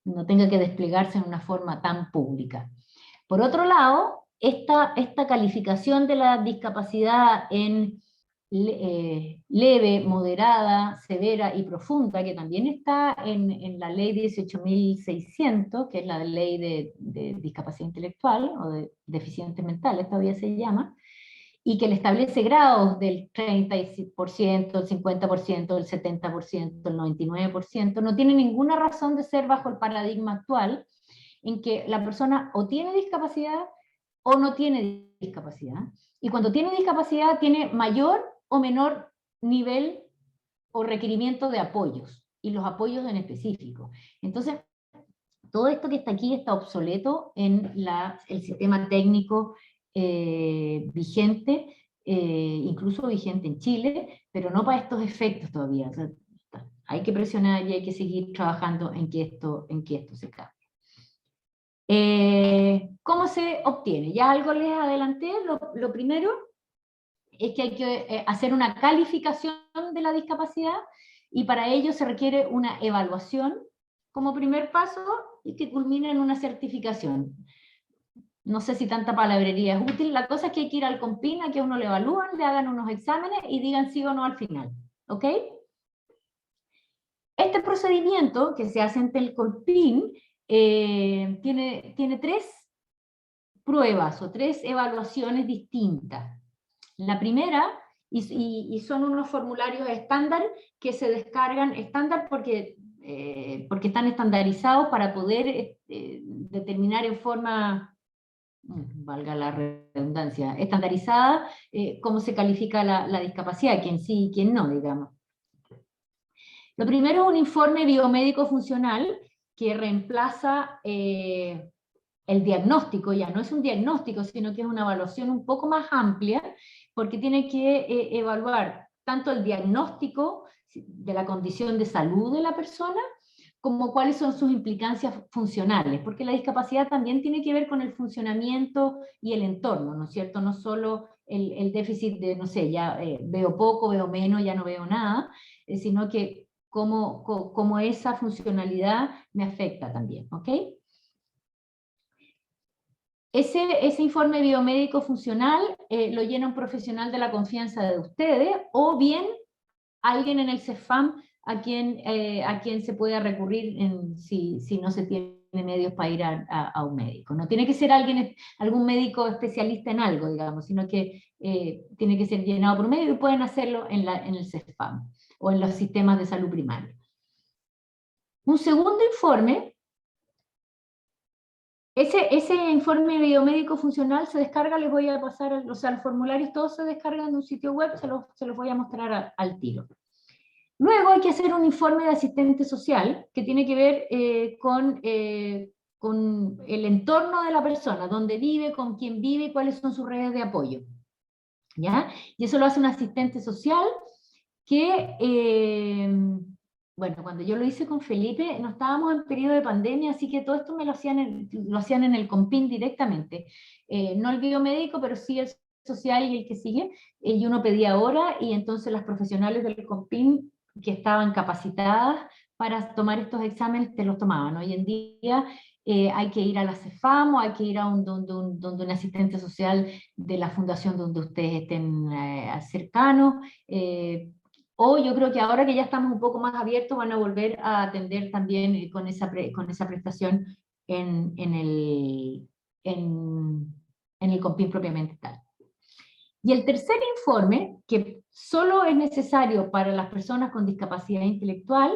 no tenga que desplegarse en una forma tan pública. Por otro lado, esta calificación de la discapacidad en leve, moderada, severa y profunda, que también está en la ley 18.600, que es la ley de discapacidad intelectual o de deficientes mentales, todavía se llama, y que le establece grados del 30%, el 50%, el 70%, el 99%, no tiene ninguna razón de ser bajo el paradigma actual, en que la persona o tiene discapacidad o no tiene discapacidad. Y cuando tiene discapacidad tiene mayor o menor nivel o requerimiento de apoyos, y los apoyos en específico. Entonces, todo esto que está aquí está obsoleto en el sistema técnico vigente, incluso vigente en Chile, pero no para estos efectos todavía. O sea, hay que presionar y hay que seguir trabajando en que esto se cambie. ¿Cómo se obtiene? Ya algo les adelanté. Lo primero es que hay que hacer una calificación de la discapacidad, y para ello se requiere una evaluación como primer paso y que culmine en una certificación. No sé si tanta palabrería es útil, la cosa es que hay que ir al COMPIN, a que uno le evalúan, le hagan unos exámenes y digan sí o no al final, ¿ok? Este procedimiento que se hace ante el COMPIN tiene 3 pruebas o 3 evaluaciones distintas. La primera, y son unos formularios estándar que se descargan, estándar porque están estandarizados para poder determinar en forma, valga la redundancia, estandarizada, cómo se califica la discapacidad, quién sí y quién no, digamos. Lo primero es un informe biomédico funcional que reemplaza el diagnóstico. Ya no es un diagnóstico, sino que es una evaluación un poco más amplia, porque tiene que evaluar tanto el diagnóstico de la condición de salud de la persona, como cuáles son sus implicancias funcionales, porque la discapacidad también tiene que ver con el funcionamiento y el entorno, ¿no es cierto? No solo el déficit de, no sé, ya veo poco, veo menos, ya no veo nada, sino que cómo esa funcionalidad me afecta también, ¿ok? Ese informe biomédico funcional lo llena un profesional de la confianza de ustedes, o bien alguien en el CEFAM a quien se pueda recurrir si no se tiene medios para ir a un médico. No tiene que ser algún médico especialista en algo, digamos, sino que tiene que ser llenado por un médico y pueden hacerlo en el CEFAM o en los sistemas de salud primaria. Un segundo informe, ese informe biomédico funcional se descarga, les voy a pasar, o sea, los formularios todos se descargan de un sitio web, se los voy a mostrar al tiro. Luego hay que hacer un informe de asistente social que tiene que ver con el entorno de la persona, dónde vive, con quién vive y cuáles son sus redes de apoyo. ¿Ya? Y eso lo hace un asistente social que, bueno, cuando yo lo hice con Felipe, no estábamos en periodo de pandemia, así que todo esto me lo hacían en el COMPIN directamente. No el biomédico, pero sí el social y el que sigue, y uno pedía hora, y entonces las profesionales del COMPIN que estaban capacitadas para tomar estos exámenes te los tomaban. Hoy en día hay que ir a la CEFAM o hay que ir a donde un asistente social de la fundación donde ustedes estén cercanos. O yo creo que ahora que ya estamos un poco más abiertos van a volver a atender también con esa prestación en el COMPIN propiamente tal. Y el tercer informe, que solo es necesario para las personas con discapacidad intelectual,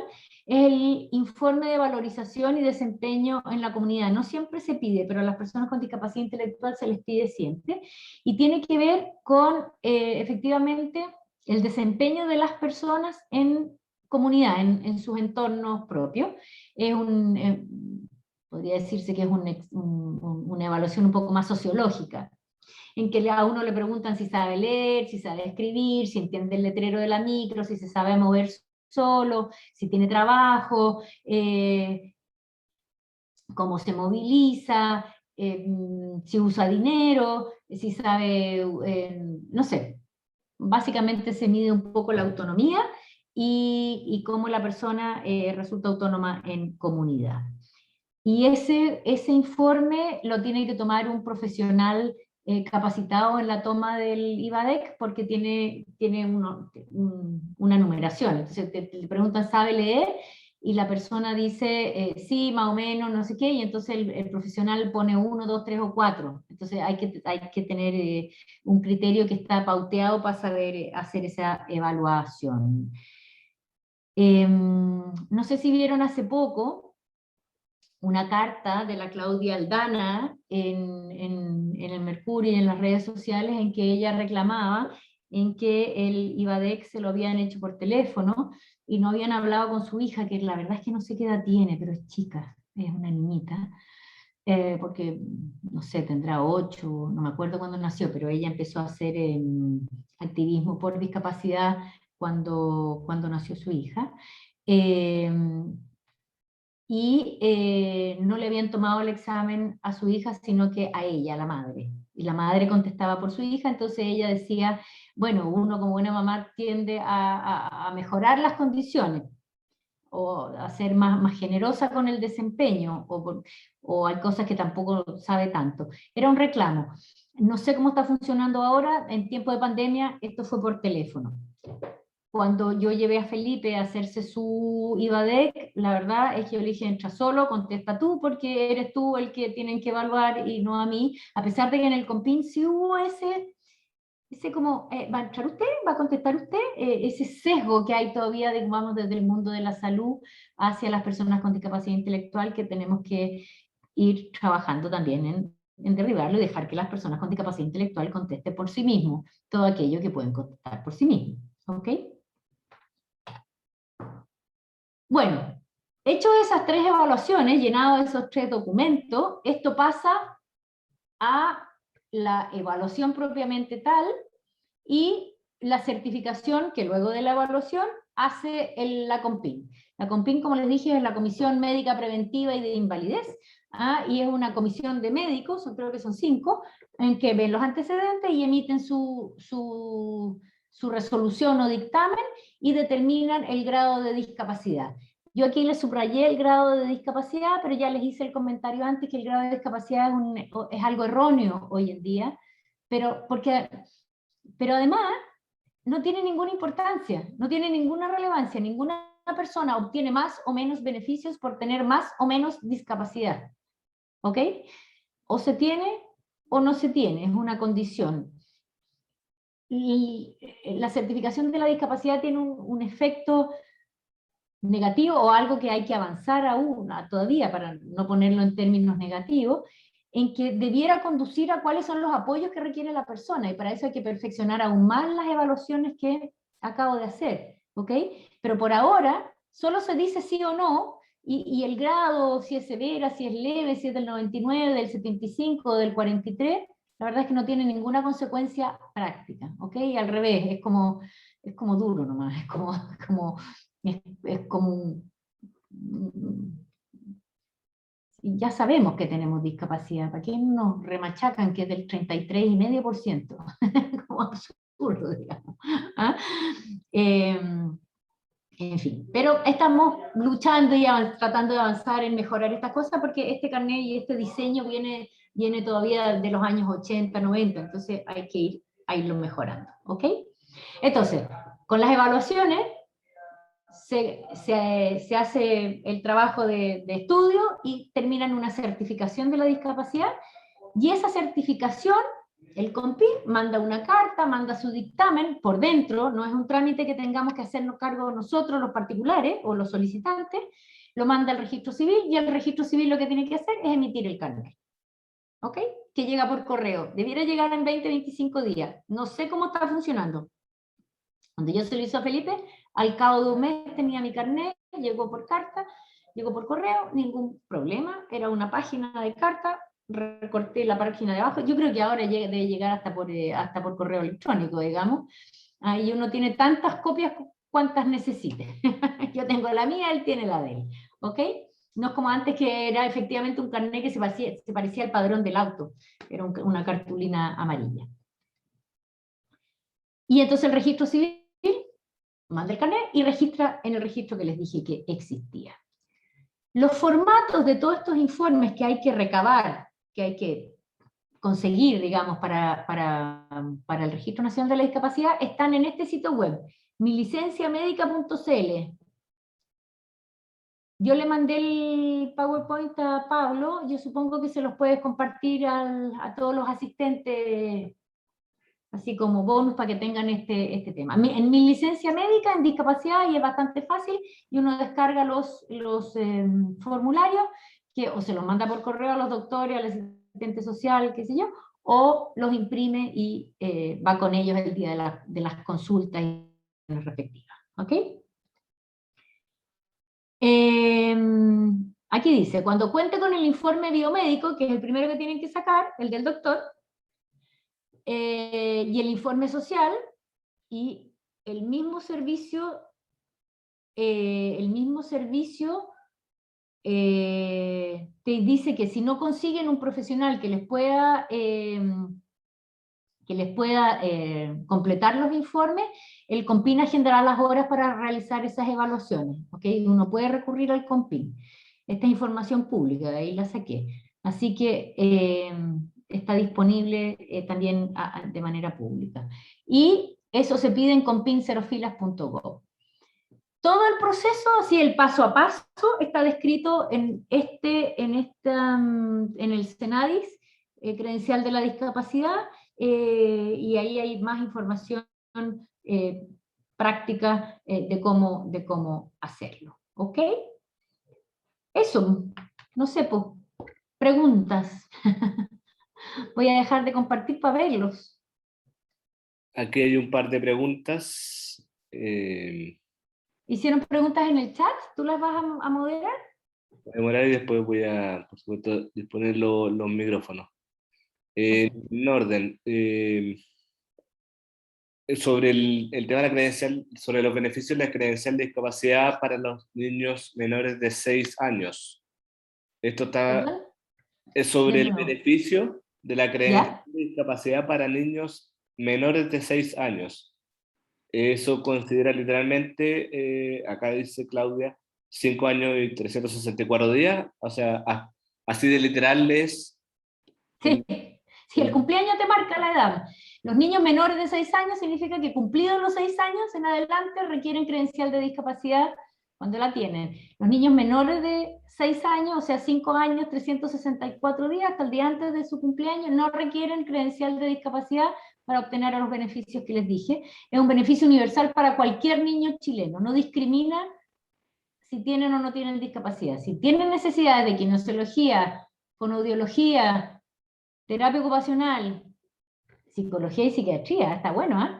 es el informe de valorización y desempeño en la comunidad. No siempre se pide, pero a las personas con discapacidad intelectual se les pide siempre. Y tiene que ver con, efectivamente, el desempeño de las personas en comunidad, en sus entornos propios. Es podría decirse que es una evaluación un poco más sociológica, en que a uno le preguntan si sabe leer, si sabe escribir, si entiende el letrero de la micro, si se sabe mover solo, si tiene trabajo, cómo se moviliza, si usa dinero, si sabe, no sé, básicamente se mide un poco la autonomía y cómo la persona resulta autónoma en comunidad. Y ese informe lo tiene que tomar un profesional capacitado en la toma del IVADEC porque tiene una numeración. Entonces te preguntan, ¿sabe leer? Y la persona dice, sí, más o menos, no sé qué, y entonces el profesional pone 1, 2, 3 o 4. Entonces hay que tener un criterio que está pauteado para saber hacer esa evaluación. No sé si vieron hace poco una carta de la Claudia Aldana en el Mercurio y en las redes sociales en que ella reclamaba en que el IVADEC se lo habían hecho por teléfono y no habían hablado con su hija, que la verdad es que no sé qué edad tiene, pero es chica, es una niñita, porque, no sé, tendrá 8, no me acuerdo cuándo nació, pero ella empezó a hacer activismo por discapacidad cuando nació su hija. Y no le habían tomado el examen a su hija, sino que a ella, a la madre. Y la madre contestaba por su hija, entonces ella decía, bueno, uno como buena mamá tiende a mejorar las condiciones, o a ser más generosa con el desempeño, o hay cosas que tampoco sabe tanto. Era un reclamo. No sé cómo está funcionando ahora, en tiempo de pandemia, esto fue por teléfono. Cuando yo llevé a Felipe a hacerse su IVADEC, la verdad es que yo le dije, entra solo, contesta tú, porque eres tú el que tienen que evaluar y no a mí, a pesar de que en el COMPIN sí hubo ese como, ¿va a entrar usted? ¿Va a contestar usted? Ese sesgo que hay todavía, digamos, desde el mundo de la salud hacia las personas con discapacidad intelectual, que tenemos que ir trabajando también en derribarlo y dejar que las personas con discapacidad intelectual contesten por sí mismos todo aquello que pueden contestar por sí mismos. ¿Ok? Bueno, hecho esas 3 evaluaciones, llenado esos 3 documentos, esto pasa a la evaluación propiamente tal y la certificación que luego de la evaluación hace la COMPIN. La COMPIN, como les dije, es la Comisión Médica Preventiva y de Invalidez, y es una comisión de médicos, creo que son 5, en que ven los antecedentes y emiten su resolución o dictamen y determinan el grado de discapacidad. Yo aquí les subrayé el grado de discapacidad, pero ya les hice el comentario antes que el grado de discapacidad es algo erróneo hoy en día, pero además no tiene ninguna importancia, no tiene ninguna relevancia, ninguna persona obtiene más o menos beneficios por tener más o menos discapacidad, ¿ok? O se tiene o no se tiene, es una condición. Y la certificación de la discapacidad tiene un efecto negativo o algo que hay que avanzar aún todavía para no ponerlo en términos negativos, en que debiera conducir a cuáles son los apoyos que requiere la persona, y para eso hay que perfeccionar aún más las evaluaciones que acabo de hacer, ¿ok? Pero por ahora solo se dice sí o no, y el grado, si es severa, si es leve, si es del 99, del 75 o del 43, la verdad es que no tiene ninguna consecuencia práctica, ¿ok? Y al revés, es como duro nomás, es como ya sabemos que tenemos discapacidad, ¿para qué nos remachacan que es del 33,5%? Como absurdo, digamos. ¿Ah? En fin, pero estamos luchando y tratando de avanzar en mejorar estas cosas, porque este carnet y este diseño viene todavía de los años 80, 90, entonces hay que irlo mejorando, ¿ok? Entonces, con las evaluaciones se hace el trabajo de estudio y termina en una certificación de la discapacidad, y esa certificación, el CONPI manda una carta, manda su dictamen por dentro, no es un trámite que tengamos que hacernos cargo nosotros los particulares o los solicitantes, lo manda al registro civil, y el registro civil lo que tiene que hacer es emitir el carnet, ¿ok? Que llega por correo, debiera llegar en 20-25 días, no sé cómo está funcionando. Cuando yo se lo hice a Felipe, al cabo de un mes tenía mi carnet, llegó por carta, llegó por correo, ningún problema, era una página de carta, recorté la página de abajo, yo creo que ahora debe llegar hasta por correo electrónico, digamos, ahí uno tiene tantas copias cuantas necesite. Yo tengo la mía, él tiene la de él, ¿ok? No es como antes, que era efectivamente un carnet que se parecía al padrón del auto, era una cartulina amarilla. Y entonces el registro civil manda el carnet y registra en el registro que les dije que existía. Los formatos de todos estos informes que hay que recabar, que hay que conseguir, digamos, para el Registro Nacional de la Discapacidad, están en este sitio web, milicenciamedica.cl. Yo le mandé el PowerPoint a Pablo, yo supongo que se los puedes compartir a todos los asistentes, así como bonus para que tengan este tema. En mi licencia médica, en discapacidad, y es bastante fácil, y uno descarga los formularios, que o se los manda por correo a los doctores, al asistente social, qué sé yo, o los imprime y va con ellos el día de las consultas y las respectivas. ¿Ok? Aquí dice, cuando cuente con el informe biomédico, que es el primero que tienen que sacar, el del doctor, y el informe social, y el mismo servicio te dice que si no consiguen un profesional que les pueda completar los informes, el COMPIN agendará las horas para realizar esas evaluaciones, ¿ok? Uno puede recurrir al COMPIN. Esta es información pública, de ahí la saqué. Así que está disponible también de manera pública. Y eso se pide en compincerofilas.gov. Todo el proceso, así el paso a paso, está descrito en el CENADIS, credencial de la discapacidad, y ahí hay más información práctica de cómo hacerlo. ¿Ok? Eso, no sé, pues, preguntas. Voy a dejar de compartir para verlos. Aquí hay un par de preguntas. ¿Hicieron preguntas en el chat? ¿Tú las vas a moderar? Voy a demorar y después voy a, por supuesto, disponer los micrófonos. En orden, sobre el tema de la credencial, sobre los beneficios de la credencial de discapacidad para los niños menores de 6 años. Esto ¿Perdón? es sobre De el nuevo. beneficio de la credencial ¿Ya? de discapacidad para niños menores de 6 años. Eso considera literalmente, acá dice Claudia, 5 años y 364 días, o sea, así de literal es Sí, si el cumpleaños te marca la edad. Los niños menores de 6 años significa que cumplidos los 6 años en adelante requieren credencial de discapacidad cuando la tienen. Los niños menores de 6 años, o sea, 5 años, 364 días, hasta el día antes de su cumpleaños, no requieren credencial de discapacidad para obtener los beneficios que les dije. Es un beneficio universal para cualquier niño chileno, no discrimina si tienen o no tienen discapacidad. Si tienen necesidades de kinesiología, fonoaudiología, terapia ocupacional, psicología y psiquiatría, está bueno,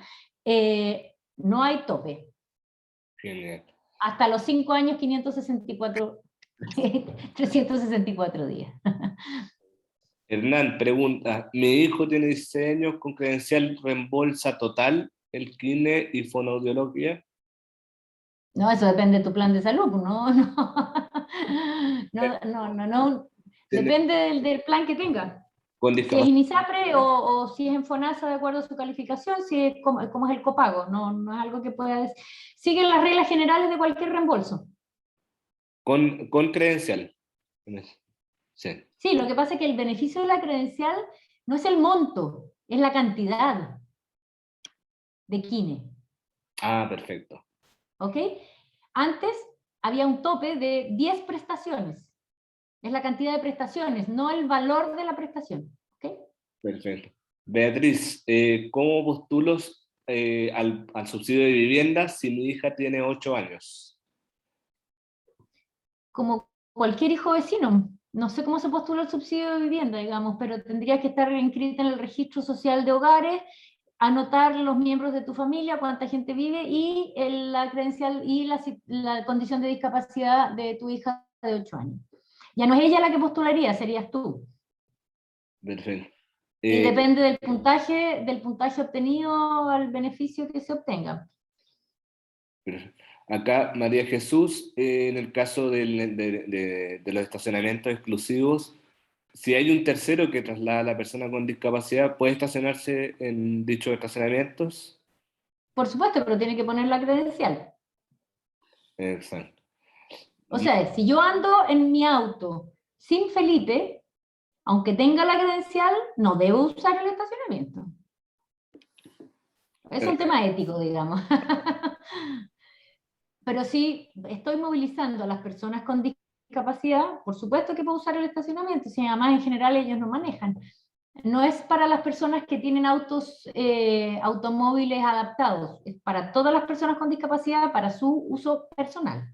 no hay tope. Genial. Hasta los 5 años, 564, 364 días. Hernán pregunta, mi hijo tiene 16 años con credencial reembolsa total el kine y fonoaudiología. No, eso depende de tu plan de salud, no, no. Depende del plan que tenga. Con Si es discapacidad. INISAPRE o si es en FONASA de acuerdo a su calificación, si es como es el copago, no es algo que pueda decir. Siguen las reglas generales de cualquier reembolso. Con credencial. Sí. Sí, lo que pasa es que el beneficio de la credencial no es el monto, es la cantidad de kine. Ah, perfecto. ¿Ok? Antes había un tope de 10 prestaciones. Es la cantidad de prestaciones, no el valor de la prestación. ¿Ok? Perfecto. Beatriz, ¿cómo postulo al subsidio de vivienda si mi hija tiene 8 años? Como cualquier hijo vecino. No sé cómo se postula el subsidio de vivienda, digamos, pero tendría que estar inscrita en el registro social de hogares, anotar los miembros de tu familia, cuánta gente vive y la credencial y la condición de discapacidad de tu hija de 8 años. Ya no es ella la que postularía, serías tú. Perfecto. Y depende del puntaje obtenido al beneficio que se obtenga. Perfecto. Acá María Jesús, en el caso de los estacionamientos exclusivos, si hay un tercero que traslada a la persona con discapacidad, ¿puede estacionarse en dichos estacionamientos? Por supuesto, pero tiene que poner la credencial. Exacto. O sea, si yo ando en mi auto sin Felipe, aunque tenga la credencial, no debo usar el estacionamiento. Es un tema ético, digamos. Pero si estoy movilizando a las personas con discapacidad, por supuesto que puedo usar el estacionamiento, si además en general ellos no manejan. No es para las personas que tienen automóviles adaptados, es para todas las personas con discapacidad, para su uso personal.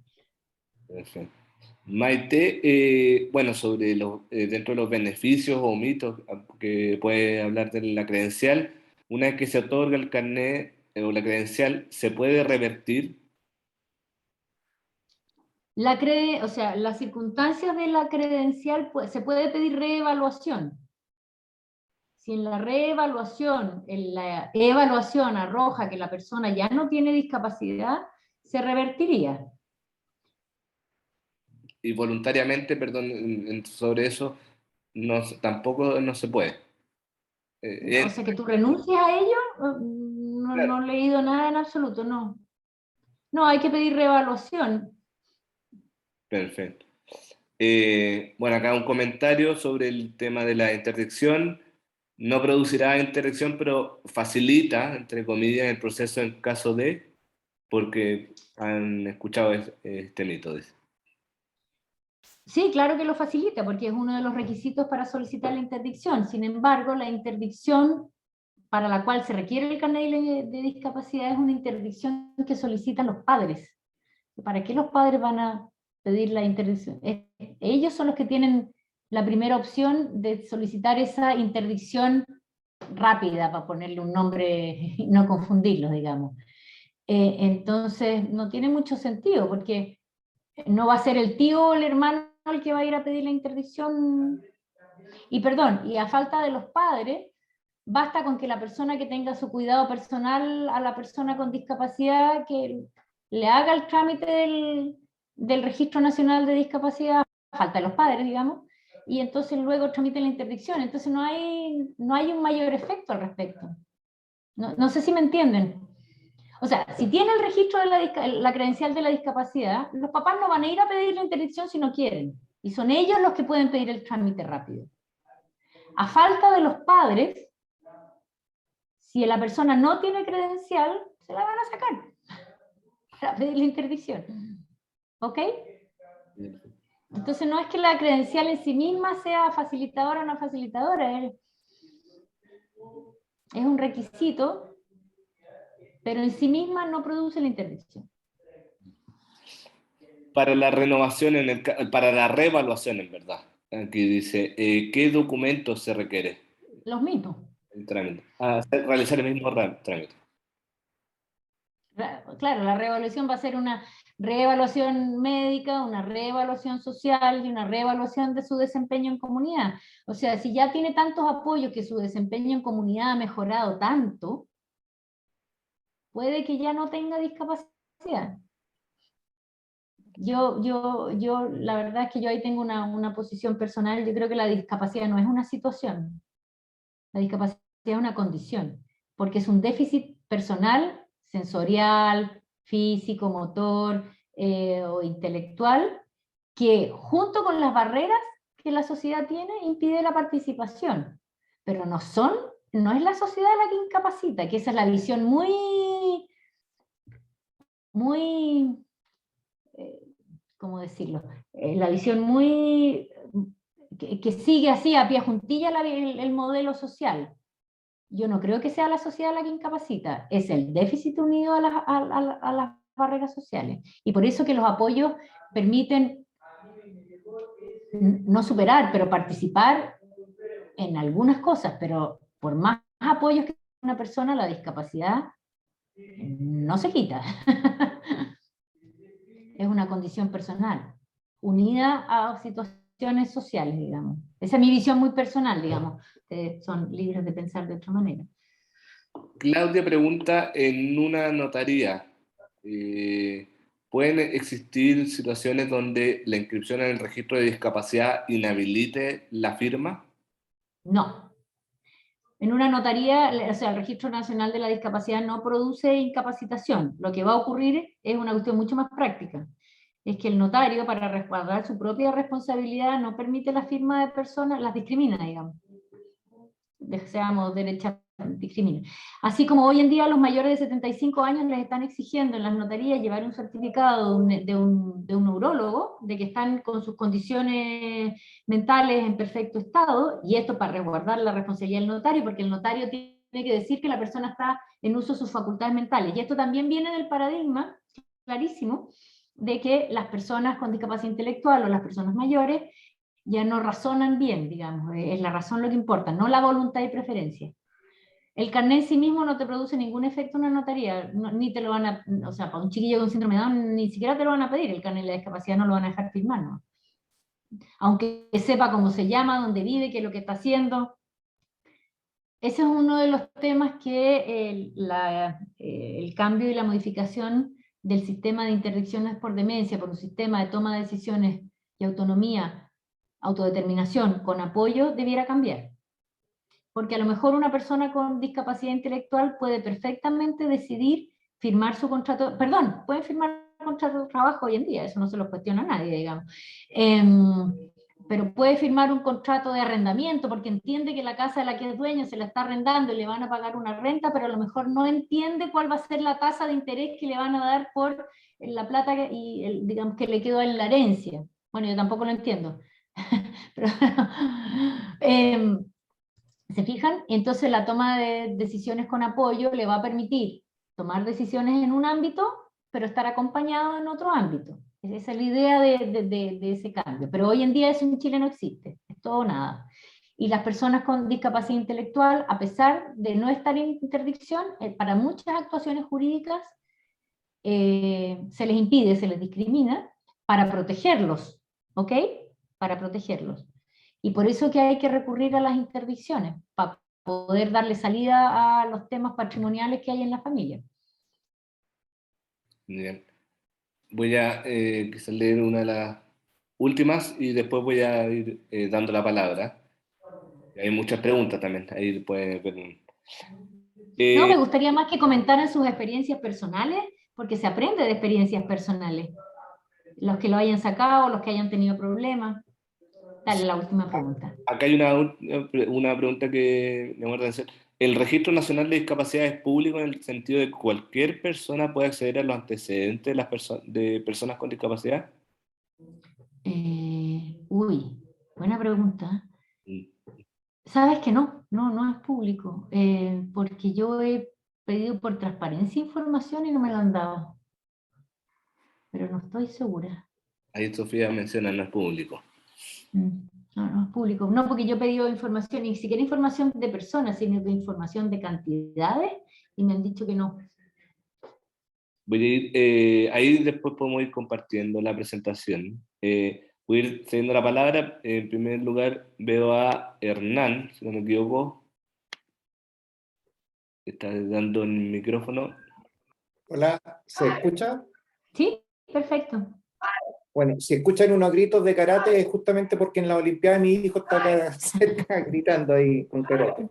Perfecto. Maite, bueno, sobre dentro de los beneficios o mitos que puede hablar de la credencial, una vez que se otorga el carnet o la credencial, ¿se puede revertir? O sea, las circunstancias de la credencial, se puede pedir reevaluación. Si en la evaluación arroja que la persona ya no tiene discapacidad, se revertiría. Y voluntariamente, perdón, sobre eso, no, tampoco no se puede. O sea, que tú renuncies a ello, no Claro, he leído nada en absoluto, no. No, hay que pedir reevaluación. perfecto. Bueno, acá un comentario sobre el tema de la interdicción. No producirá interdicción, pero facilita, entre comillas, el proceso en caso de, porque han escuchado este mito. Dice. Sí, claro que lo facilita, porque es uno de los requisitos para solicitar la interdicción. Sin embargo, la interdicción para la cual se requiere el carnet de discapacidad es una interdicción que solicitan los padres. ¿Para qué los padres van a pedir la interdicción? Ellos son los que tienen la primera opción de solicitar esa interdicción rápida, para ponerle un nombre y no confundirlos, digamos. Entonces, no tiene mucho sentido, porque no va a ser el tío o el hermano el que va a ir a pedir la interdicción. Y perdón, y a falta de los padres, basta con que la persona que tenga su cuidado personal a la persona con discapacidad, que le haga el trámite del Registro Nacional de Discapacidad, a falta de los padres, digamos, y entonces luego tramite la interdicción. Entonces no hay un mayor efecto al respecto. No sé si me entienden. O sea, si tiene el registro de la credencial de la discapacidad, los papás no van a ir a pedir la interdicción si no quieren. Y son ellos los que pueden pedir el trámite rápido. A falta de los padres, Si la persona no tiene credencial, se la van a sacar para pedir la interdicción. ¿Ok? Entonces no es que la credencial en sí misma sea facilitadora o no facilitadora, es un requisito, pero en sí misma no produce la interdicción. Para la renovación, para la reevaluación, en verdad. Aquí dice, ¿qué documentos se requiere? Los mismos. El trámite. Realizar el mismo trámite. Claro, la reevaluación va a ser una reevaluación médica, una reevaluación social y una reevaluación de su desempeño en comunidad. O sea, si ya tiene tantos apoyos que su desempeño en comunidad ha mejorado tanto, puede que ya no tenga discapacidad. La verdad es que yo ahí tengo una posición personal. Yo creo que la discapacidad no es una situación, la discapacidad es una condición, porque es un déficit personal, sensorial, físico, motor o intelectual, que junto con las barreras que la sociedad tiene, impide la participación. Pero no es la sociedad la que incapacita, que esa es la visión muy, ¿cómo decirlo? La visión que sigue así a pie juntilla el modelo social. Yo no creo que sea la sociedad la que incapacita, es el déficit unido a las barreras sociales. Y por eso que los apoyos permiten no superar, pero participar en algunas cosas, pero por más apoyos que una persona, la discapacidad no se quita. Es una condición personal, unida a situaciones sociales, digamos. Esa es mi visión muy personal, digamos. Ustedes son libres de pensar de otra manera. Claudia pregunta, en una notaría, ¿pueden existir situaciones donde la inscripción en el registro de discapacidad inhabilite la firma? No. En una notaría, o sea, el Registro Nacional de la Discapacidad no produce incapacitación. Lo que va a ocurrir es una cuestión mucho más práctica. Es que el notario, para respaldar su propia responsabilidad, no permite la firma de personas, las discrimina, digamos. Seamos derecha, discrimina. Así como hoy en día a los mayores de 75 años les están exigiendo en las notarías llevar un certificado de un neurólogo, de que están con sus condiciones mentales en perfecto estado, y esto para resguardar la responsabilidad del notario, porque el notario tiene que decir que la persona está en uso de sus facultades mentales. Y esto también viene del paradigma clarísimo de que las personas con discapacidad intelectual o las personas mayores ya no razonan bien, digamos, es la razón lo que importa, no la voluntad y preferencia. El carnet en sí mismo no te produce ningún efecto en una notaría, ni te lo van a, o sea, para un chiquillo con síndrome de Down ni siquiera te lo van a pedir, el carnet de la discapacidad no lo van a dejar firmar, ¿no? Aunque sepa cómo se llama, dónde vive, qué es lo que está haciendo. Ese es uno de los temas que el cambio y la modificación del sistema de interdicciones por demencia, por un sistema de toma de decisiones y autonomía, autodeterminación con apoyo, debiera cambiar. Porque a lo mejor una persona con discapacidad intelectual puede perfectamente decidir firmar su contrato, perdón, pueden firmar contrato de trabajo hoy en día, eso no se lo cuestiona a nadie, digamos. Pero puede firmar un contrato de arrendamiento porque entiende que la casa de la que es dueño se la está arrendando y le van a pagar una renta, pero a lo mejor no entiende cuál va a ser la tasa de interés que le van a dar por la plata digamos, que le quedó en la herencia. Bueno, yo tampoco lo entiendo. Pero, ¿se fijan? Entonces la toma de decisiones con apoyo le va a permitir tomar decisiones en un ámbito, pero estar acompañado en otro ámbito. Esa es la idea de ese cambio. Pero hoy en día eso en Chile no existe, es todo o nada. Y las personas con discapacidad intelectual, a pesar de no estar en interdicción, para muchas actuaciones jurídicas se les impide, se les discrimina para protegerlos, ¿ok? Para protegerlos. Y por eso que hay que recurrir a las interdicciones, para poder darle salida a los temas patrimoniales que hay en la familia. Bien. Voy a quizás leer una de las últimas y después voy a ir dando la palabra. Hay muchas preguntas también, ahí pueden ver. No, me gustaría más que comentaran sus experiencias personales, porque se aprende de experiencias personales. Los que lo hayan sacado, los que hayan tenido problemas. Dale, la última pregunta. Acá hay una pregunta que me guarda de hacer. ¿El Registro Nacional de Discapacidad es público en el sentido de que cualquier persona puede acceder a los antecedentes de, de personas con discapacidad? Uy, buena pregunta. Mm. Sabes que no es público, porque yo he pedido por transparencia información y no me la han dado, pero no estoy segura. Ahí Sofía menciona, no es público. No es público. No, porque yo he pedido información, ni siquiera información de personas, sino que información de cantidades, y me han dicho que no. Voy a ir, ahí después podemos ir compartiendo la presentación. Voy a ir cediendo la palabra. En primer lugar veo a Hernán, si no me equivoco. Está dando el micrófono. Hola, ¿se escucha? Sí, perfecto. Bueno, si escuchan unos gritos de karate es justamente porque en la Olimpiada mi hijo está acá cerca gritando ahí con karate.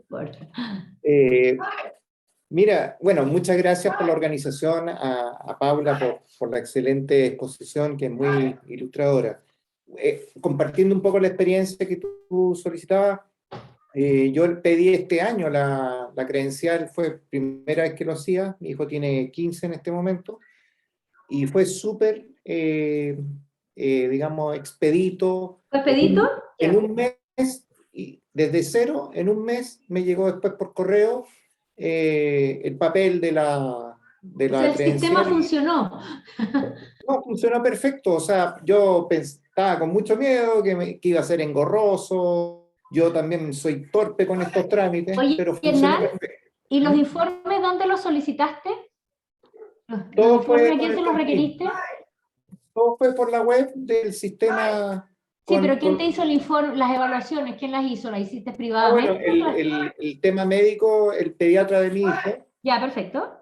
Mira, bueno, muchas gracias por la organización, a Paula por la excelente exposición que es muy ilustradora. Compartiendo un poco la experiencia que tú solicitabas, yo pedí este año la credencial, fue primera vez que lo hacía, mi hijo tiene 15 en este momento, y fue súper, digamos, expedito. ¿Fue expedito? En un mes, y desde cero, en un mes me llegó después por correo el papel de la O sea, el sistema funcionó. No, funcionó perfecto, o sea, yo estaba con mucho miedo que iba a ser engorroso, yo también soy torpe con estos trámites, Oye, pero funcionó perfecto. ¿Y los informes dónde los solicitaste? Todo ¿Los fue informes a quién se los requeriste? Todo fue por la web del sistema. Sí, pero ¿quién te hizo el informe, las evaluaciones? ¿Quién las hizo? ¿Las hiciste privadamente? Bueno, el tema médico, el pediatra de mi hijo. Ya, perfecto.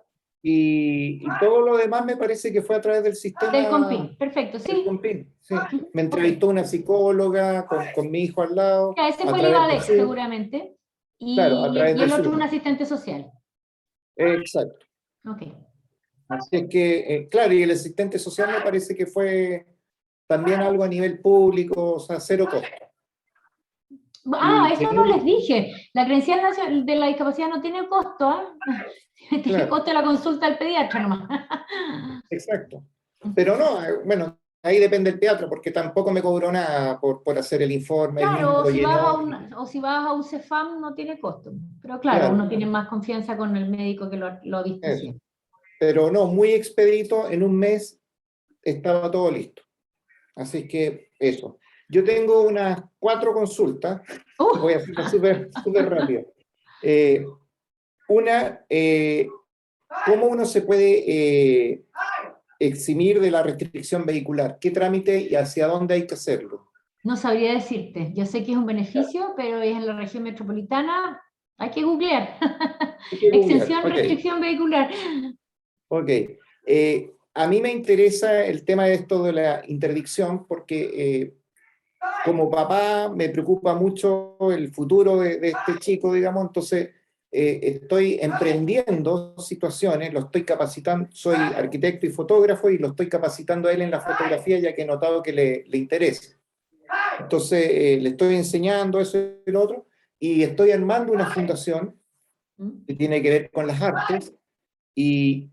Y todo lo demás me parece que fue a través del sistema. Del CONPIN, perfecto, sí. Del CONPIN, sí. Me entrevistó una psicóloga con mi hijo al lado. Ya, ese fue el IVADEX, seguramente. Claro, a través y el otro un asistente social. Exacto. Ok. Así es que, claro, y el asistente social me parece que fue también algo a nivel público, o sea, cero costo. Eso no les dije. La credencial nacional de la discapacidad no tiene costo, ¿eh? Tiene costo la consulta al pediatra nomás. Exacto. Pero no, bueno, ahí depende el pediatra, porque tampoco me cobró nada por hacer el informe. Claro, o si vas a un CEFAM no tiene costo. Pero claro, uno tiene más confianza con el médico que lo ha visto así. Pero no, muy expedito, en un mes estaba todo listo. Así que eso. Yo tengo unas 4 consultas, voy a hacerlo súper rápido. Una, ¿cómo uno se puede eximir de la restricción vehicular? ¿Qué trámite y hacia dónde hay que hacerlo? No sabría decirte. Yo sé que es un beneficio, pero es en la región metropolitana. Hay que googlear. Exención, restricción vehicular. Ok. A mí me interesa el tema de esto de la interdicción porque como papá me preocupa mucho el futuro de este chico, digamos, entonces estoy emprendiendo situaciones, lo estoy capacitando, soy arquitecto y fotógrafo y lo estoy capacitando a él en la fotografía ya que he notado que le interesa. Entonces le estoy enseñando eso y lo otro y estoy armando una fundación que tiene que ver con las artes y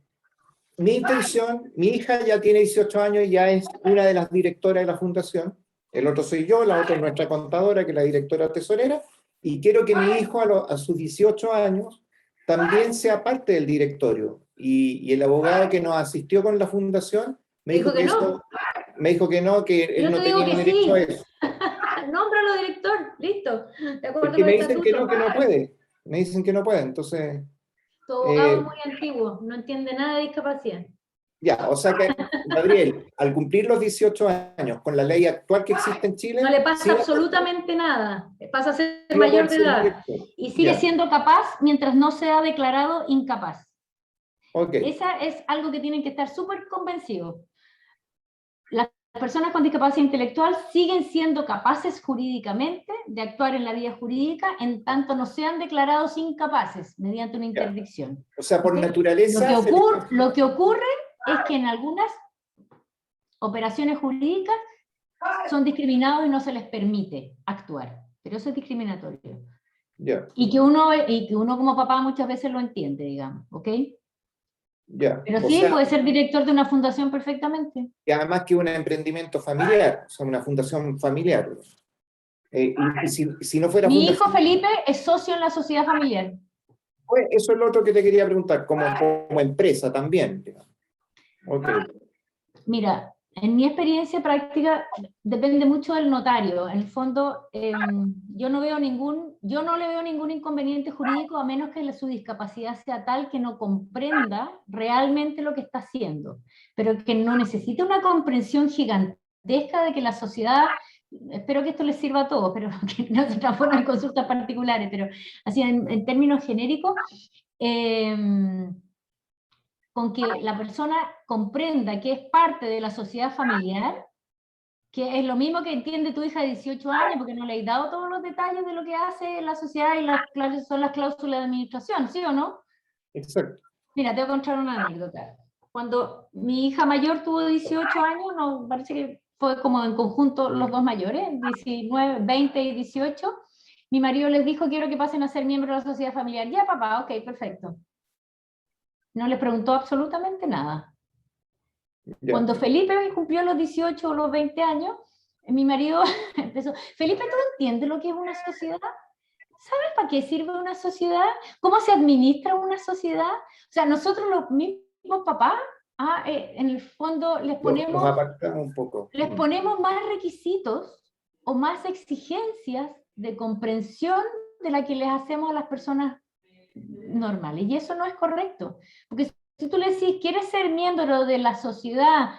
mi intención, mi hija ya tiene 18 años y ya es una de las directoras de la fundación, el otro soy yo, la otra es nuestra contadora, que es la directora tesorera, y quiero que mi hijo a sus 18 años también sea parte del directorio. Y el abogado que nos asistió con la fundación me dijo que no. Me dijo que no, que él no tenía derecho a eso. Nómbralo director, listo. De acuerdo Porque me dicen que no puede. Me dicen que no puede, entonces... Tu abogado es muy antiguo, no entiende nada de discapacidad. Ya, o sea que, Gabriel, al cumplir los 18 años, con la ley actual que existe en Chile... No le pasa absolutamente nada, pasa a ser mayor de edad. Y sigue siendo capaz mientras no sea declarado incapaz. Esa es algo que tienen que estar súper convencidos. Las personas con discapacidad intelectual siguen siendo capaces jurídicamente de actuar en la vía jurídica en tanto no sean declarados incapaces mediante una interdicción. O sea, por naturaleza... Lo que ocurre es que en algunas operaciones jurídicas son discriminados y no se les permite actuar, pero eso es discriminatorio. Ya, Y que uno como papá muchas veces lo entiende, digamos, ¿ok? ya. Pero O sí, sea, puede ser director de una fundación perfectamente. y además que un emprendimiento familiar, o sea, una fundación familiar. Y si no fuera Mi hijo fundación, Felipe es socio en la sociedad familiar. pues, eso es lo otro que te quería preguntar, como empresa también, digamos. Ok, Mira, en mi experiencia práctica depende mucho del notario. En el fondo, yo no le veo ningún inconveniente jurídico a menos que su discapacidad sea tal que no comprenda realmente lo que está haciendo, pero que no necesite una comprensión gigantesca de que la sociedad, espero que esto les sirva a todos, pero que no se transforme en consultas particulares, pero así en términos genéricos, eh, con que la persona comprenda que es parte de la sociedad familiar, que es lo mismo que entiende tu hija de 18 años, porque no le he dado todos los detalles de lo que hace la sociedad y son las cláusulas de administración, ¿sí o no? exacto. Mira, te voy a contar una anécdota. Cuando mi hija mayor tuvo 18 años, no, parece que fue como en conjunto los dos mayores, 19, 20 y 18, mi marido les dijo, quiero que pasen a ser miembros de la sociedad familiar. Ya, papá, ok, perfecto. No les preguntó absolutamente nada. Ya, Cuando Felipe cumplió los 18 o los 20 años, mi marido empezó, Felipe, ¿tú entiendes lo que es una sociedad? ¿Sabes para qué sirve una sociedad? ¿Cómo se administra una sociedad? O sea, nosotros los mismos papás, en el fondo los apartamos un poco. les ponemos más requisitos o más exigencias de comprensión de la que les hacemos a las personas normales. Y eso no es correcto. Porque si tú le decís, ¿quieres ser miembro de la sociedad,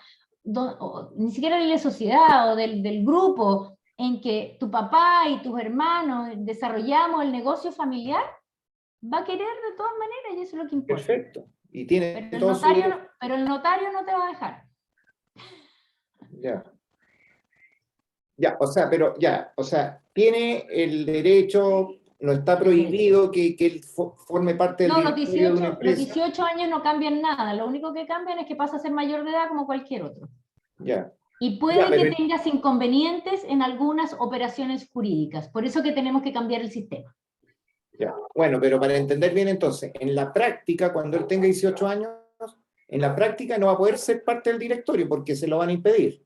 ni siquiera de la sociedad o del grupo en que tu papá y tus hermanos desarrollamos el negocio familiar? Va a querer de todas maneras y eso es lo que importa. Perfecto. Y tiene todo su... Pero el notario no te va a dejar. Ya. Ya, o sea, pero ya, o sea, tiene el derecho, no está prohibido que él forme parte del No, directorio de una los empresa. 18 años no cambian nada, lo único que cambian es que pasa a ser mayor de edad como cualquier otro. Ya, Y ya, puede que pero tengas inconvenientes en algunas operaciones jurídicas, por eso que tenemos que cambiar el sistema. ya. Bueno, pero para entender bien entonces, en la práctica, cuando él tenga 18 años, en la práctica no va a poder ser parte del directorio porque se lo van a impedir.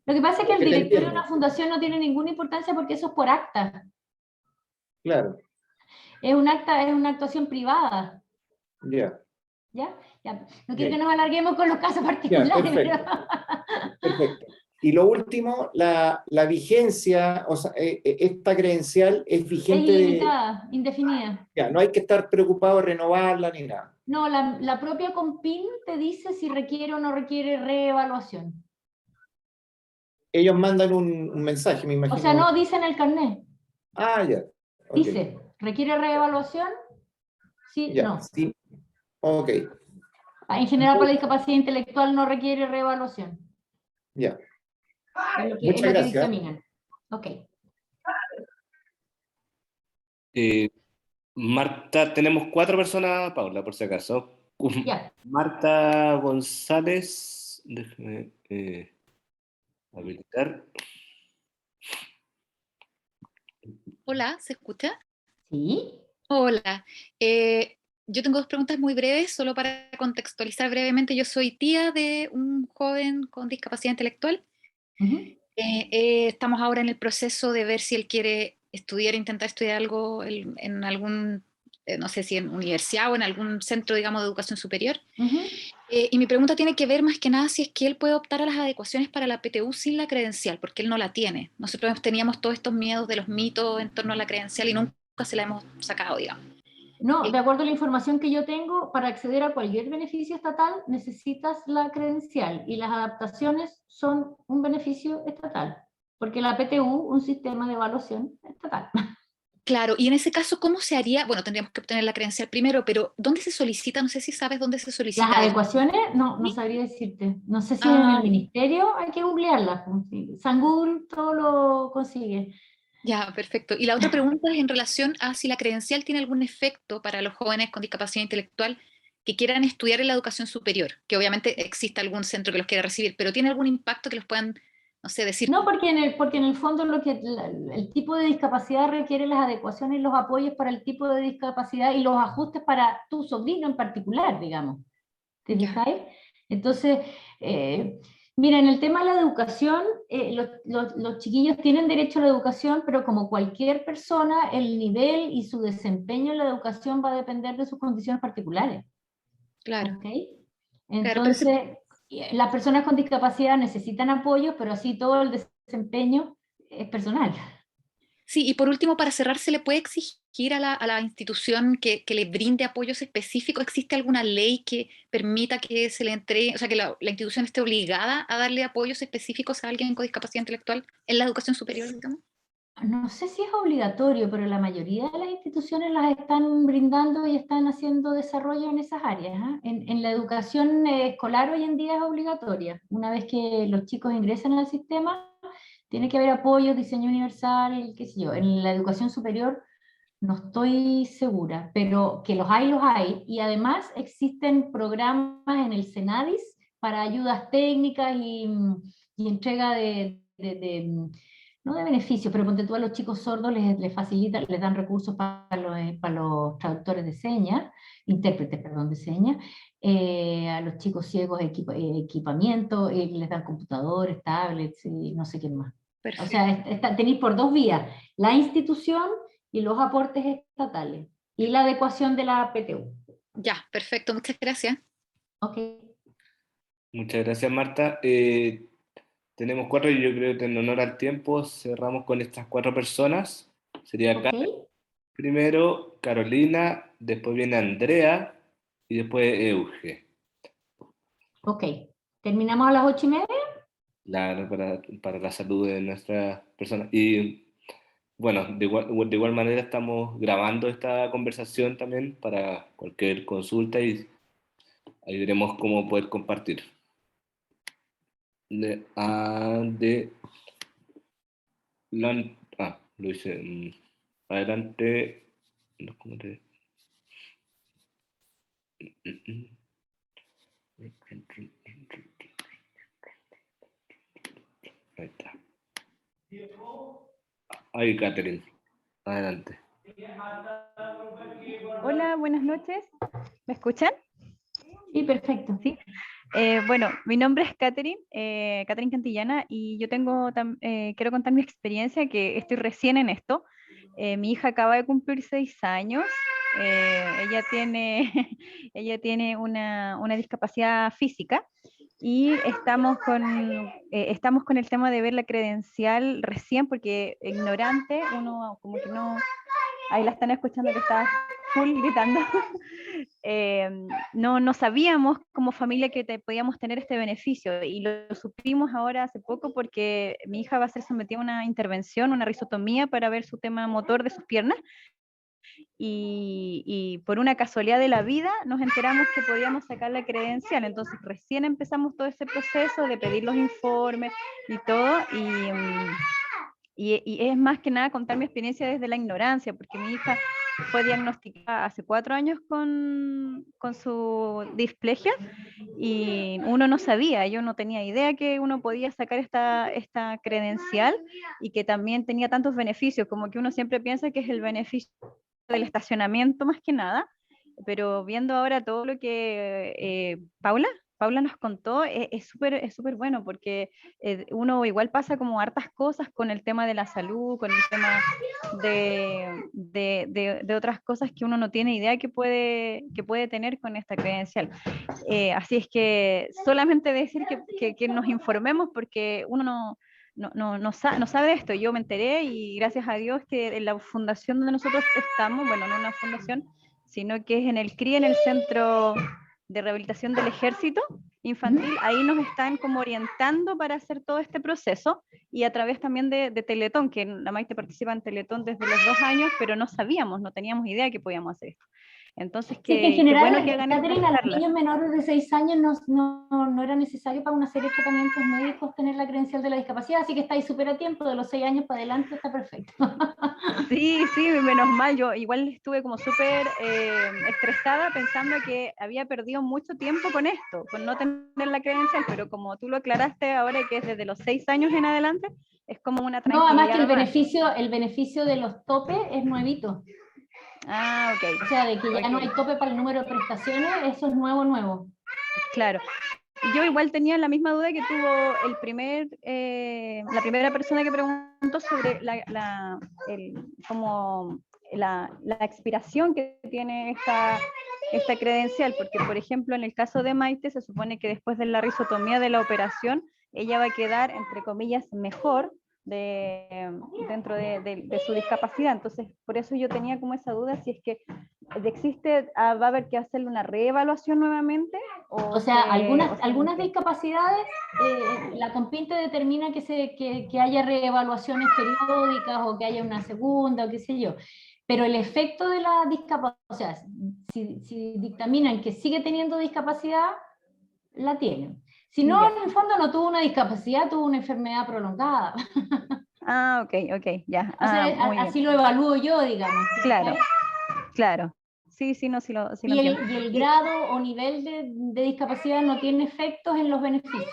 Lo que pasa es que el Que te directorio de entiendo. una fundación no tiene ninguna importancia porque eso es por acta. Claro, Es un acta, es una actuación privada. ya, ¿Ya? Ya. No quiero que ok. nos alarguemos con los casos Ya, particulares, pero... perfecto, perfecto. Y lo último, la vigencia, o sea, esta credencial es Es vigente de, ilimitada, indefinida. ya, no hay que estar preocupado de renovarla ni nada. No, la propia Compin te dice si requiere o no requiere reevaluación. Ellos mandan un mensaje, me O sea, imagino. no dice en el carnet. Ah, ya, ok, Dice, ¿requiere reevaluación? Sí, ya, no. sí, ok, En general, para la discapacidad intelectual no requiere reevaluación. ya. Es Muchas lo que gracias. dictaminan. Ok. Marta, tenemos 4 personas, Paula, por si acaso. Ya. Marta González, déjame habilitar. Hola, ¿se escucha? ¿Sí? Hola. Yo tengo dos preguntas muy breves, solo para contextualizar brevemente. Yo soy tía de un joven con discapacidad intelectual. Uh-huh. Estamos ahora en el proceso de ver si él quiere estudiar, intentar estudiar algo en algún, no sé si en universidad o en algún centro, digamos, de educación superior. Uh-huh. Y mi pregunta tiene que ver más que nada si es que él puede optar a las adecuaciones para la PTU sin la credencial, porque él no la tiene. Nosotros teníamos todos estos miedos de los mitos en torno a la credencial y nunca se la hemos sacado, digamos. No, de acuerdo a la información que yo tengo, para acceder a cualquier beneficio estatal necesitas la credencial y las adaptaciones son un beneficio estatal, porque la PTU, un sistema de evaluación estatal. Claro, y en ese caso, ¿cómo se haría? Bueno, tendríamos que obtener la credencial primero, pero ¿dónde se solicita? No sé si sabes dónde se Las solicita esto. adecuaciones, no, no ¿Sí? sabría decirte. No sé si es en el Ah, ministerio, hay que googlearlas. San Google todo lo consigue. ya, perfecto. Y la otra pregunta es en relación a si la credencial tiene algún efecto para los jóvenes con discapacidad intelectual que quieran estudiar en la educación superior, que obviamente existe algún centro que los quiera recibir, pero ¿tiene algún impacto que los puedan No sé, decir, No, porque en el fondo el tipo de discapacidad requiere las adecuaciones y los apoyos para el tipo de discapacidad y los ajustes para tu sobrino en particular, digamos. ¿Te ya, fijáis? Entonces, mira, en el tema de la educación, los chiquillos tienen derecho a la educación, pero como cualquier persona, el nivel y su desempeño en la educación va a depender de sus condiciones particulares. claro, ¿Ok? claro, pero Entonces, las personas con discapacidad necesitan apoyo, pero así todo el desempeño es personal. sí, y por último, para cerrar, ¿se le puede exigir a la institución que le brinde apoyos específicos? ¿Existe alguna ley que permita que se le entregue, o sea, que la institución esté obligada a darle apoyos específicos a alguien con discapacidad intelectual en la educación superior, digamos? No sé si es obligatorio, pero la mayoría de las instituciones las están brindando y están haciendo desarrollo en esas áreas. ¿Ah? En la educación escolar hoy en día es obligatoria. Una vez que los chicos ingresan al sistema, tiene que haber apoyo, diseño universal, qué sé yo. En la educación superior no estoy segura, pero que los hay, los hay. Y además existen programas en el Senadis para ayudas técnicas y entrega no de beneficios, pero ponte tú a los chicos sordos les facilitan, les dan recursos para los traductores de señas, intérpretes, perdón, de señas, a los chicos ciegos equipamiento, les dan computadores, tablets y no sé qué más. O Perfecto. sea, tenéis por dos vías, la institución y los aportes estatales, y la adecuación de la PTU. Ya, perfecto, muchas gracias. Ok, Muchas gracias, Marta. Tenemos 4 y yo creo que en honor al tiempo cerramos con estas 4 personas. Sería ok, primero Carolina, después viene Andrea y después Euge. ok. ¿Terminamos a las 8:30? Claro, para la salud de nuestras personas. Y bueno, de igual manera estamos grabando esta conversación también para cualquier consulta y ahí veremos cómo poder compartir. Lo hice. Adelante. No, ¿cómo ahí está. Ahí, Catherine. Adelante. Hola, buenas noches. ¿Me escuchan? Sí, perfecto. Sí. Bueno, mi nombre es Catherine, Catherine Cantillana, y yo quiero contar mi experiencia, que estoy recién en esto. Mi hija acaba de cumplir 6 años. Ella tiene, ella tiene una discapacidad física y estamos con el tema de ver la credencial recién, porque ignorante, uno como que no. Ahí la están escuchando que está full gritando. No sabíamos como familia que podíamos tener este beneficio, y lo supimos ahora hace poco porque mi hija va a ser sometida a una intervención, una risotomía para ver su tema motor de sus piernas, y por una casualidad de la vida nos enteramos que podíamos sacar la credencial. Entonces recién empezamos todo ese proceso de pedir los informes y todo, y es más que nada contar mi experiencia desde la ignorancia, porque mi hija fue diagnosticada hace 4 años con su displasia, y uno no sabía, yo no tenía idea que uno podía sacar esta credencial y que también tenía tantos beneficios, como que uno siempre piensa que es el beneficio del estacionamiento más que nada, pero viendo ahora todo lo que Paula nos contó, es súper bueno, porque uno igual pasa como hartas cosas con el tema de la salud, con el tema de otras cosas que uno no tiene idea que puede tener con esta credencial. Así es que solamente decir que nos informemos, porque uno no sabe de esto. Yo me enteré, y gracias a Dios que en la fundación donde nosotros estamos, bueno, no una fundación, sino que es en el CRI, en el Centro de Rehabilitación del Ejército Infantil, ahí nos están como orientando para hacer todo este proceso, y a través también de Teletón, que la Maite participa en Teletón desde los 2 años, pero no sabíamos, no teníamos idea que podíamos hacer esto. Entonces, Sí, que en qué general, bueno que hagan estas Caterina, los charlas. niños menores de 6 años no era necesario para una serie de tratamientos médicos tener la credencial de la discapacidad, así que estáis súper a tiempo, de los 6 años para adelante está perfecto. Sí, sí, menos mal, yo igual estuve como súper estresada pensando que había perdido mucho tiempo con esto, con no tener la credencial, pero como tú lo aclaraste ahora que es desde los 6 años en adelante, es como una No, además que tranquilidad más. el beneficio de los topes es nuevito. Ah, ok. O sea, de que ya no hay Ok, tope para el número de prestaciones, eso es nuevo. claro. Y yo igual tenía la misma duda que tuvo la primera persona que preguntó sobre como la expiración que tiene esta credencial, porque por ejemplo en el caso de Maite se supone que después de la risotomía de la operación, ella va a quedar, entre comillas, mejor dentro de su discapacidad. Entonces, por eso yo tenía como esa duda si es que va a haber que hacerle una reevaluación nuevamente. O sea, algunas ¿qué? discapacidades, la Compinte determina que haya reevaluaciones periódicas o que haya una segunda o qué sé yo. Pero el efecto de la discapacidad, o sea, si dictaminan que sigue teniendo discapacidad, la tienen. Si no, Ya. en el fondo no tuvo una discapacidad, tuvo una enfermedad prolongada. Ah, ok, ya. O sea, Muy bien. así lo evalúo yo, digamos. Claro, claro. Sí, no, sí lo entiendo. Y el grado o nivel de discapacidad no tiene efectos en los beneficios.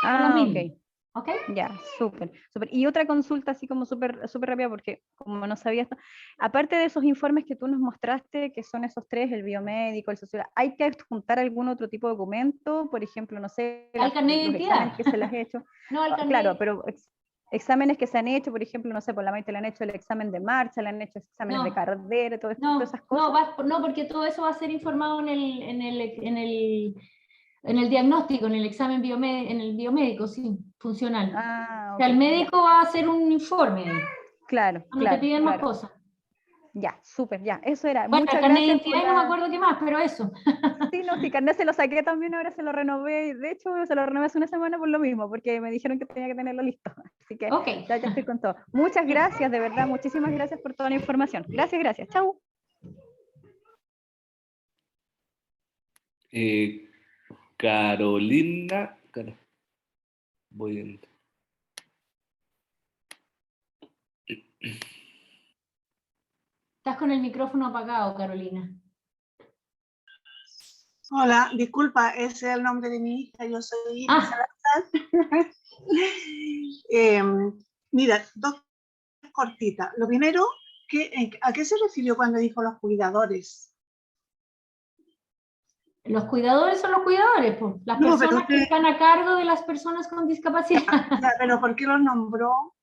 Son los mismos. Ok. ¿Ok? Ya, súper. Y otra consulta así como súper rápida, porque como no sabía esto, aparte de esos informes que tú nos mostraste, que son esos tres, el biomédico, el sociólogo, ¿hay que adjuntar algún otro tipo de documento? Por ejemplo, no sé, Al carnet de los exámenes identidad. que se les ha hecho. No, al carnet. Claro, pero exámenes que se han hecho, por ejemplo, no sé, por la Maite le han hecho el examen de marcha, le han hecho exámenes de carrera, todas esas cosas. No, porque todo eso va a ser informado en el diagnóstico, en el examen en el biomédico, sí, funcional. Ah, O sea, ok, el ya. médico va a hacer un informe ahí. Claro, No te piden más cosas. Ya, súper, ya, eso era. Bueno, el Muchas carnet de gracias por identidad y no me acuerdo qué más, pero eso. Sí, no, sí, carnet se lo saqué también, ahora se lo renové, y de hecho se lo renové hace una semana por lo mismo, porque me dijeron que tenía que tenerlo listo. Así que Ok. ya estoy con todo. Muchas gracias, de verdad, muchísimas gracias por toda la información. Gracias. Chau. Carolina, voy en... Estás con el micrófono apagado, Carolina. Hola, disculpa, ese es el nombre de mi hija, yo soy Iris Salazar. Mira, dos cortitas. Lo primero, ¿a qué se refirió cuando dijo los cuidadores? Los cuidadores son los cuidadores, pues, las No, pero personas que están a cargo de las personas con discapacidad. pero ¿por qué los nombró?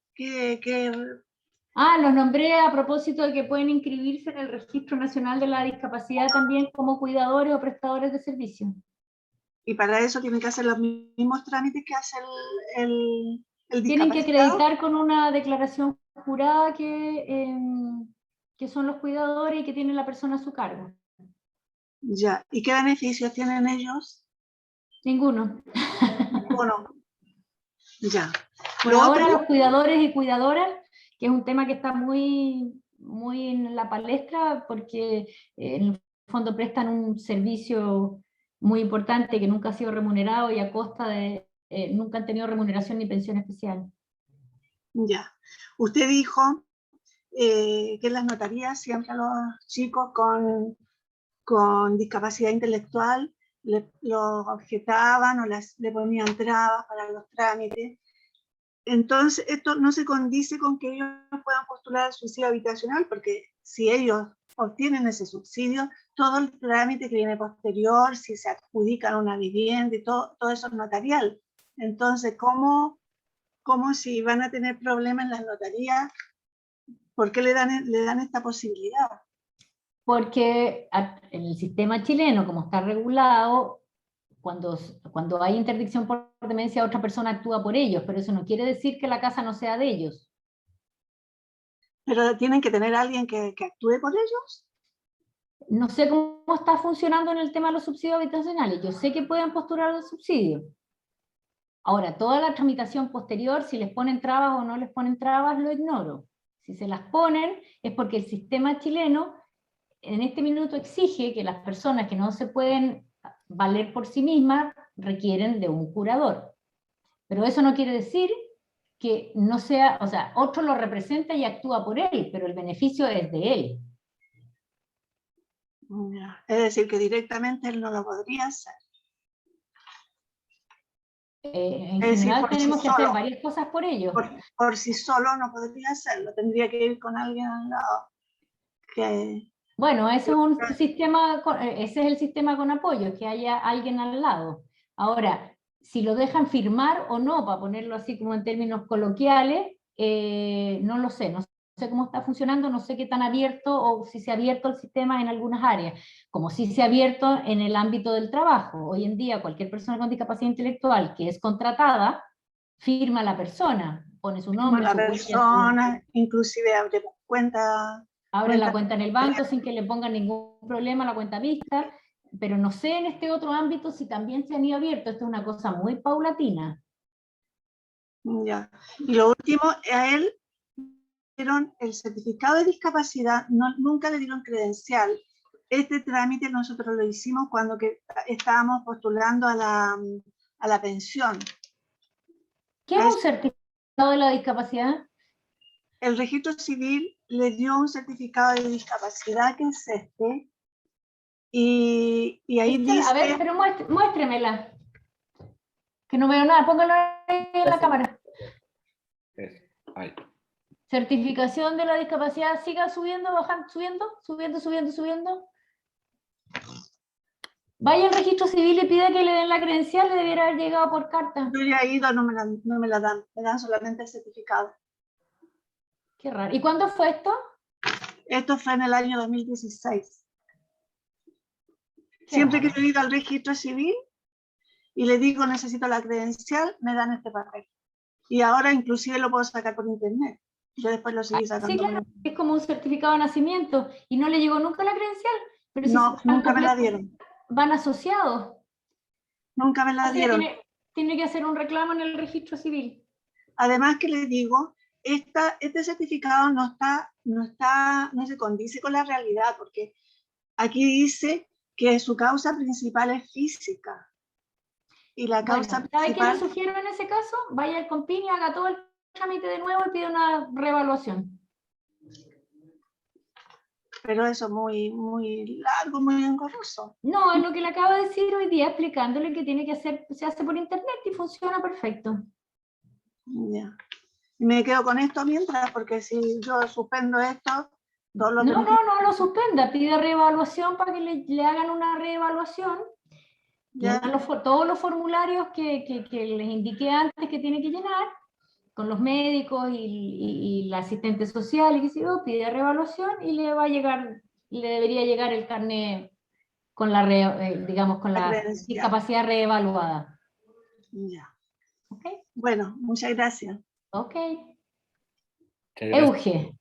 Los nombré a propósito de que pueden inscribirse en el Registro Nacional de la Discapacidad también como cuidadores o prestadores de servicios. Y para eso tienen que hacer los mismos trámites que hace el Tienen que discapacitado. acreditar con una declaración jurada que son los cuidadores y que tiene la persona a su cargo. Ya, ¿y qué beneficios tienen ellos? Ninguno. Ninguno. Ya. Por Lo ahora otro, los cuidadores y cuidadoras, que es un tema que está muy en la palestra porque en el fondo prestan un servicio muy importante que nunca ha sido remunerado y a costa de, nunca han tenido remuneración ni pensión especial. ya. Usted dijo que en las notarías siempre a los chicos con discapacidad intelectual los objetaban o le ponían trabas para los trámites. Entonces, esto no se condice con que ellos puedan postular el subsidio habitacional, porque si ellos obtienen ese subsidio, todo el trámite que viene posterior, si se adjudican una vivienda y todo eso es notarial. Entonces, ¿cómo si van a tener problemas en las notarías? ¿Por qué le dan esta posibilidad? Porque en el sistema chileno, como está regulado, cuando hay interdicción por demencia, otra persona actúa por ellos, pero eso no quiere decir que la casa no sea de ellos. Pero tienen que tener a alguien que actúe por ellos. No sé cómo está funcionando en el tema de los subsidios habitacionales. Yo sé que pueden postular los subsidios. Ahora, toda la tramitación posterior, si les ponen trabas o no les ponen trabas, lo ignoro. Si se las ponen, es porque el sistema chileno en este minuto exige que las personas que no se pueden valer por sí mismas requieren de un curador. Pero eso no quiere decir que no sea, o sea, otro lo representa y actúa por él, pero el beneficio es de él. Ya. Es decir, que directamente él no lo podría hacer. En Es decir, general por sí tenemos que hacer solo. varias cosas por ellos. Por sí solo no podría hacerlo, tendría que ir con alguien al lado. Que, Bueno, ese es un sistema, ese es el sistema con apoyo, que haya alguien al lado. Ahora, si lo dejan firmar o no, para ponerlo así como en términos coloquiales, no lo sé, no sé cómo está funcionando, no sé qué tan abierto o si se ha abierto el sistema en algunas áreas, como si se ha abierto en el ámbito del trabajo. Hoy en día cualquier persona con discapacidad intelectual que es contratada, firma a la persona, pone su como nombre, la su huella, persona, inclusive abre cuenta. abre la cuenta en el banco sin que le pongan ningún problema la cuenta vista, pero no sé en este otro ámbito si también se han ido abierto. Esto es una cosa muy paulatina. Ya. Y lo último, a él dieron el certificado de discapacidad, nunca le dieron credencial. Este trámite nosotros lo hicimos cuando estábamos postulando a la pensión. ¿Qué es un certificado de la discapacidad? El registro civil le dio un certificado de discapacidad, que es este, y ahí dice... A ver, pero muéstremela. Que no veo nada, póngalo ahí en la cámara. Ahí. Certificación de la discapacidad, siga subiendo, bajando, subiendo. Vaya al registro civil y pida que le den la credencial, le debiera haber llegado por carta. Yo ya he ido, no me la dan, me dan solamente el certificado. Qué raro. ¿Y cuándo fue esto? Esto fue en el año 2016. Qué Siempre raro. que he ido al registro civil y le digo necesito la credencial, me dan este papel. Y ahora inclusive lo puedo sacar por internet. Yo después lo seguí sacando. Sí, claro, es como un certificado de nacimiento y no le llegó nunca la credencial. Pero No, si nunca me la dieron. van asociados. Nunca me la dieron. Tiene que hacer un reclamo en el registro civil. Además que les digo, este certificado no se condice con la realidad, porque aquí dice que su causa principal es física. Y la causa Bueno, ¿sabe qué le principal... sugiero en ese caso? Vaya al CONPIN y haga todo el trámite de nuevo y pide una reevaluación. Pero eso es muy largo, muy engorroso. No, es lo que le acabo de decir hoy día, explicándole que tiene que hacer, se hace por internet y funciona perfecto. Ya. Me quedo con esto mientras, porque si yo suspendo esto, todo lo No lo suspenda, pide reevaluación para que le hagan una reevaluación. Llenan todos los formularios que les indiqué antes que tiene que llenar, con los médicos y la asistente social, y qué sé yo, pide reevaluación y le va a llegar, le debería llegar el carnet con la, digamos, con la discapacidad reevaluada. Ya. ¿Ok? Bueno, muchas gracias. Ok. Euge.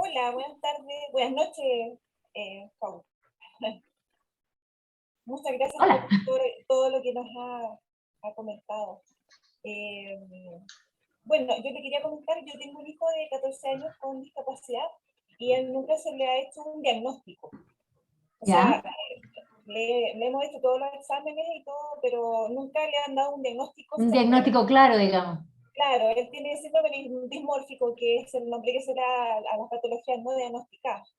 Hola, buenas tardes, buenas noches, Paula. Muchas gracias por todo lo que nos ha comentado. Bueno, yo le quería comentar, yo tengo un hijo de 14 años con discapacidad y a él nunca se le ha hecho un diagnóstico. O sea, le hemos hecho todos los exámenes y todo, pero nunca le han dado un diagnóstico. Un diagnóstico claro, digamos. Claro, él tiene síndrome dismórfico, que es el nombre que se da a las patologías no diagnosticadas.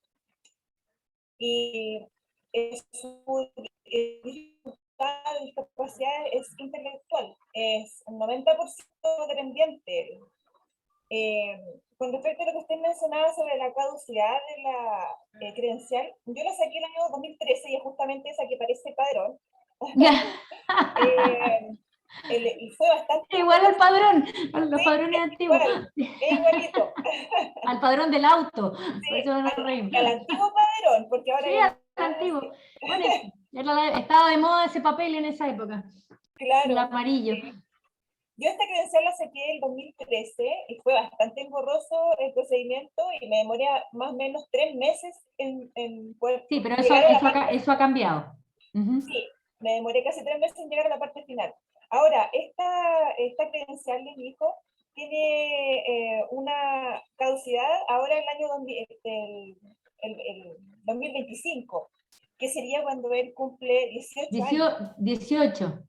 Y su dificultad de discapacidad es intelectual, es un 90% dependiente. Con respecto a lo que usted mencionaba sobre la caducidad de la credencial, yo la saqué el año 2013 y es justamente esa que parece padrón. Y fue bastante... Igual al padrón, a los padrones antiguos. Es igualito. Al padrón del auto. Sí, al antiguo padrón, porque ahora... Sí, al antiguo. Bueno, estaba de moda ese papel en esa época. Claro. El amarillo. Sí. Yo esta credencial la saqué en 2013 y fue bastante engorroso el procedimiento y me demoré más o menos 3 meses en poder... Sí, pero eso ha cambiado. Sí, me demoré casi 3 meses en llegar a la parte final. Ahora, esta credencial de mi hijo tiene una caducidad ahora el año 2025, que sería cuando él cumple 18 años. 18.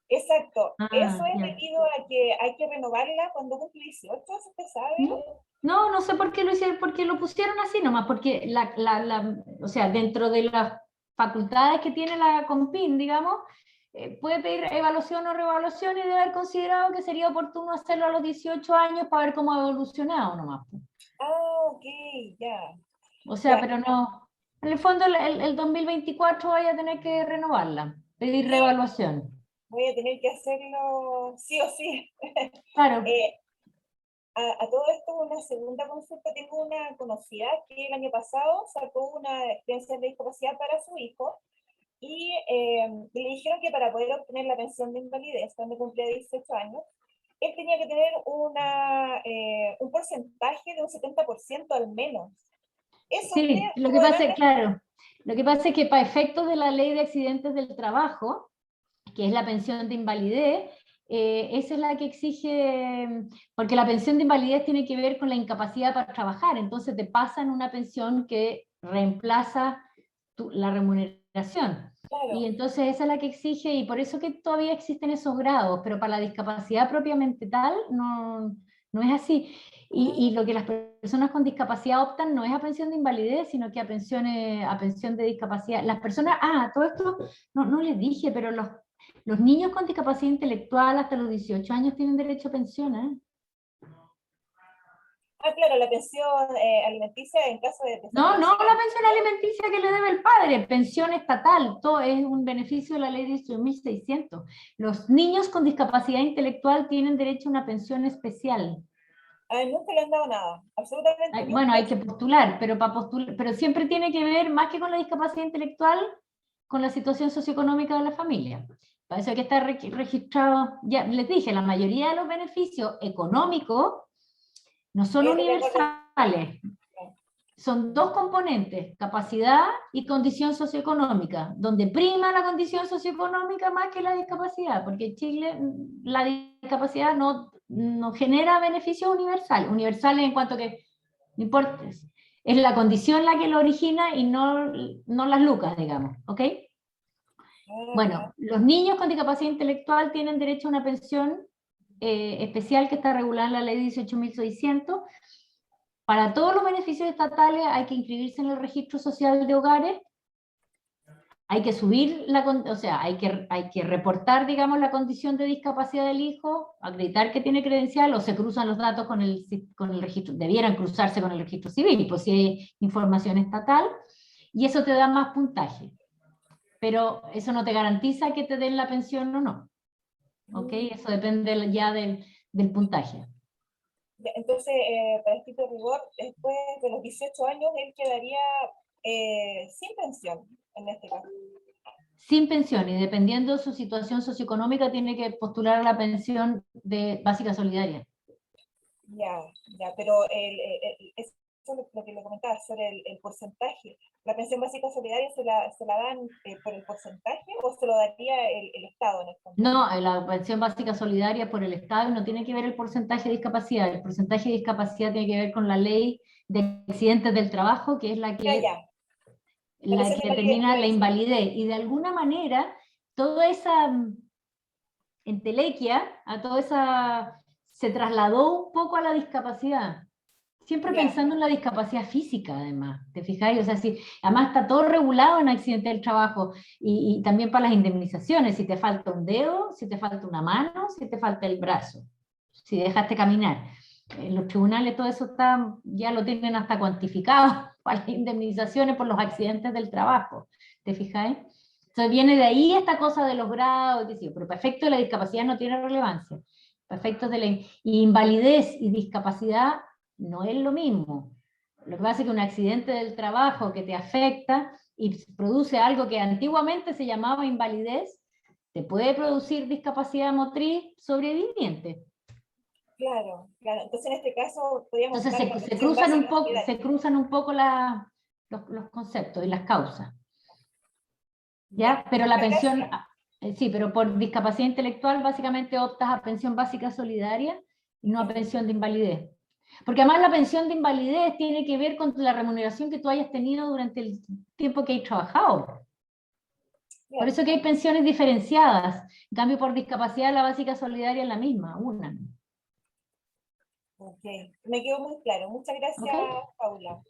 Exacto. Eso Ah, es ya. debido a que hay que renovarla cuando cumple 18, ¿se usted sabe? No, no sé por qué lo hicieron, porque lo pusieron así nomás, porque o sea, dentro de las facultades que tiene la COMPIN, digamos, puede pedir evaluación o reevaluación y debe haber considerado que sería oportuno hacerlo a los 18 años para ver cómo ha evolucionado nomás. Ah, ok, ya. O sea, Ya. pero no, en el fondo el 2024 vaya a tener que renovarla, pedir Sí. reevaluación. Voy a tener que hacerlo sí o sí. Claro. A todo esto, una segunda consulta, tengo una conocida que el año pasado sacó una credencial de discapacidad para su hijo y le dijeron que para poder obtener la pensión de invalidez cuando cumplía 18 años, él tenía que tener un porcentaje de un 70% al menos. ¿Eso usted Sí, lo que puede pasa ver? es, claro, lo que pasa es que para efectos de la ley de accidentes del trabajo, que es la pensión de invalidez, esa es la que exige, porque la pensión de invalidez tiene que ver con la incapacidad para trabajar, entonces te pasan una pensión que reemplaza la remuneración. Claro. Y entonces esa es la que exige, y por eso que todavía existen esos grados, pero para la discapacidad propiamente tal, no es así. Y lo que las personas con discapacidad optan no es a pensión de invalidez, sino que a pensión de discapacidad. Las personas, todo esto no les dije, pero los niños con discapacidad intelectual hasta los 18 años tienen derecho a pensión, ¿eh? Claro, la pensión alimenticia en caso de... No, la pensión alimenticia que le debe el padre, pensión estatal, todo es un beneficio de la ley 18.600. Los niños con discapacidad intelectual tienen derecho a una pensión especial. Nunca le han dado nada, absolutamente nunca. Bueno, hay que postular, pero siempre tiene que ver, más que con la discapacidad intelectual, con la situación socioeconómica de la familia. Para eso hay que estar registrado, ya les dije, la mayoría de los beneficios económicos no son universales. Son dos componentes, capacidad y condición socioeconómica, donde prima la condición socioeconómica más que la discapacidad, porque en Chile la discapacidad no genera beneficios universales en cuanto que, no importa, es la condición la que lo origina y no las lucas, digamos, ¿ok? Bueno, los niños con discapacidad intelectual tienen derecho a una pensión especial que está regulada en la ley 18.600. Para todos los beneficios estatales hay que inscribirse en el registro social de hogares, hay que subir, hay que reportar, digamos, la condición de discapacidad del hijo, acreditar que tiene credencial, o se cruzan los datos con el registro, debieran cruzarse con el registro civil, pues si hay información estatal, y eso te da más puntaje. Pero eso no te garantiza que te den la pensión o no. ¿Ok? Eso depende ya del puntaje. Entonces, para este rigor, después de los 18 años, él quedaría sin pensión, en este caso. Sin pensión, y dependiendo de su situación socioeconómica, tiene que postular a la pensión básica solidaria. Ya, pero eso es lo que le comentaba sobre el porcentaje. ¿La pensión básica solidaria se la dan por el porcentaje o se lo daría el Estado en el fondo? No, la pensión básica solidaria por el Estado no tiene que ver el porcentaje de discapacidad. El porcentaje de discapacidad tiene que ver con la ley de accidentes del trabajo, que es la que determina la invalidez. Y de alguna manera, toda esa entelequia, se trasladó un poco a la discapacidad. Siempre pensando en la discapacidad física, además, ¿te fijáis? O sea, además está todo regulado en accidente del trabajo, y también para las indemnizaciones, si te falta un dedo, si te falta una mano, si te falta el brazo, si dejaste caminar. En los tribunales todo eso ya lo tienen hasta cuantificado para las indemnizaciones por los accidentes del trabajo, ¿te fijáis? Entonces viene de ahí esta cosa de los grados, pero para efectos de la discapacidad no tiene relevancia. Para efectos de la invalidez y discapacidad no es lo mismo. Lo que pasa es que un accidente del trabajo que te afecta y produce algo que antiguamente se llamaba invalidez, te puede producir discapacidad motriz sobreviviente. Claro. Entonces en este caso podríamos... Entonces se cruzan un poco los conceptos y las causas. ¿Ya? Pero la pensión Sí, pero por discapacidad intelectual básicamente optas a pensión básica solidaria y no a pensión de invalidez. Porque además la pensión de invalidez tiene que ver con la remuneración que tú hayas tenido durante el tiempo que hayas trabajado. Por eso que hay pensiones diferenciadas. En cambio, por discapacidad la básica solidaria es la misma, una. Ok, me quedó muy claro. Muchas gracias, Ok. Paula.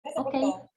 Gracias por Ok. todo.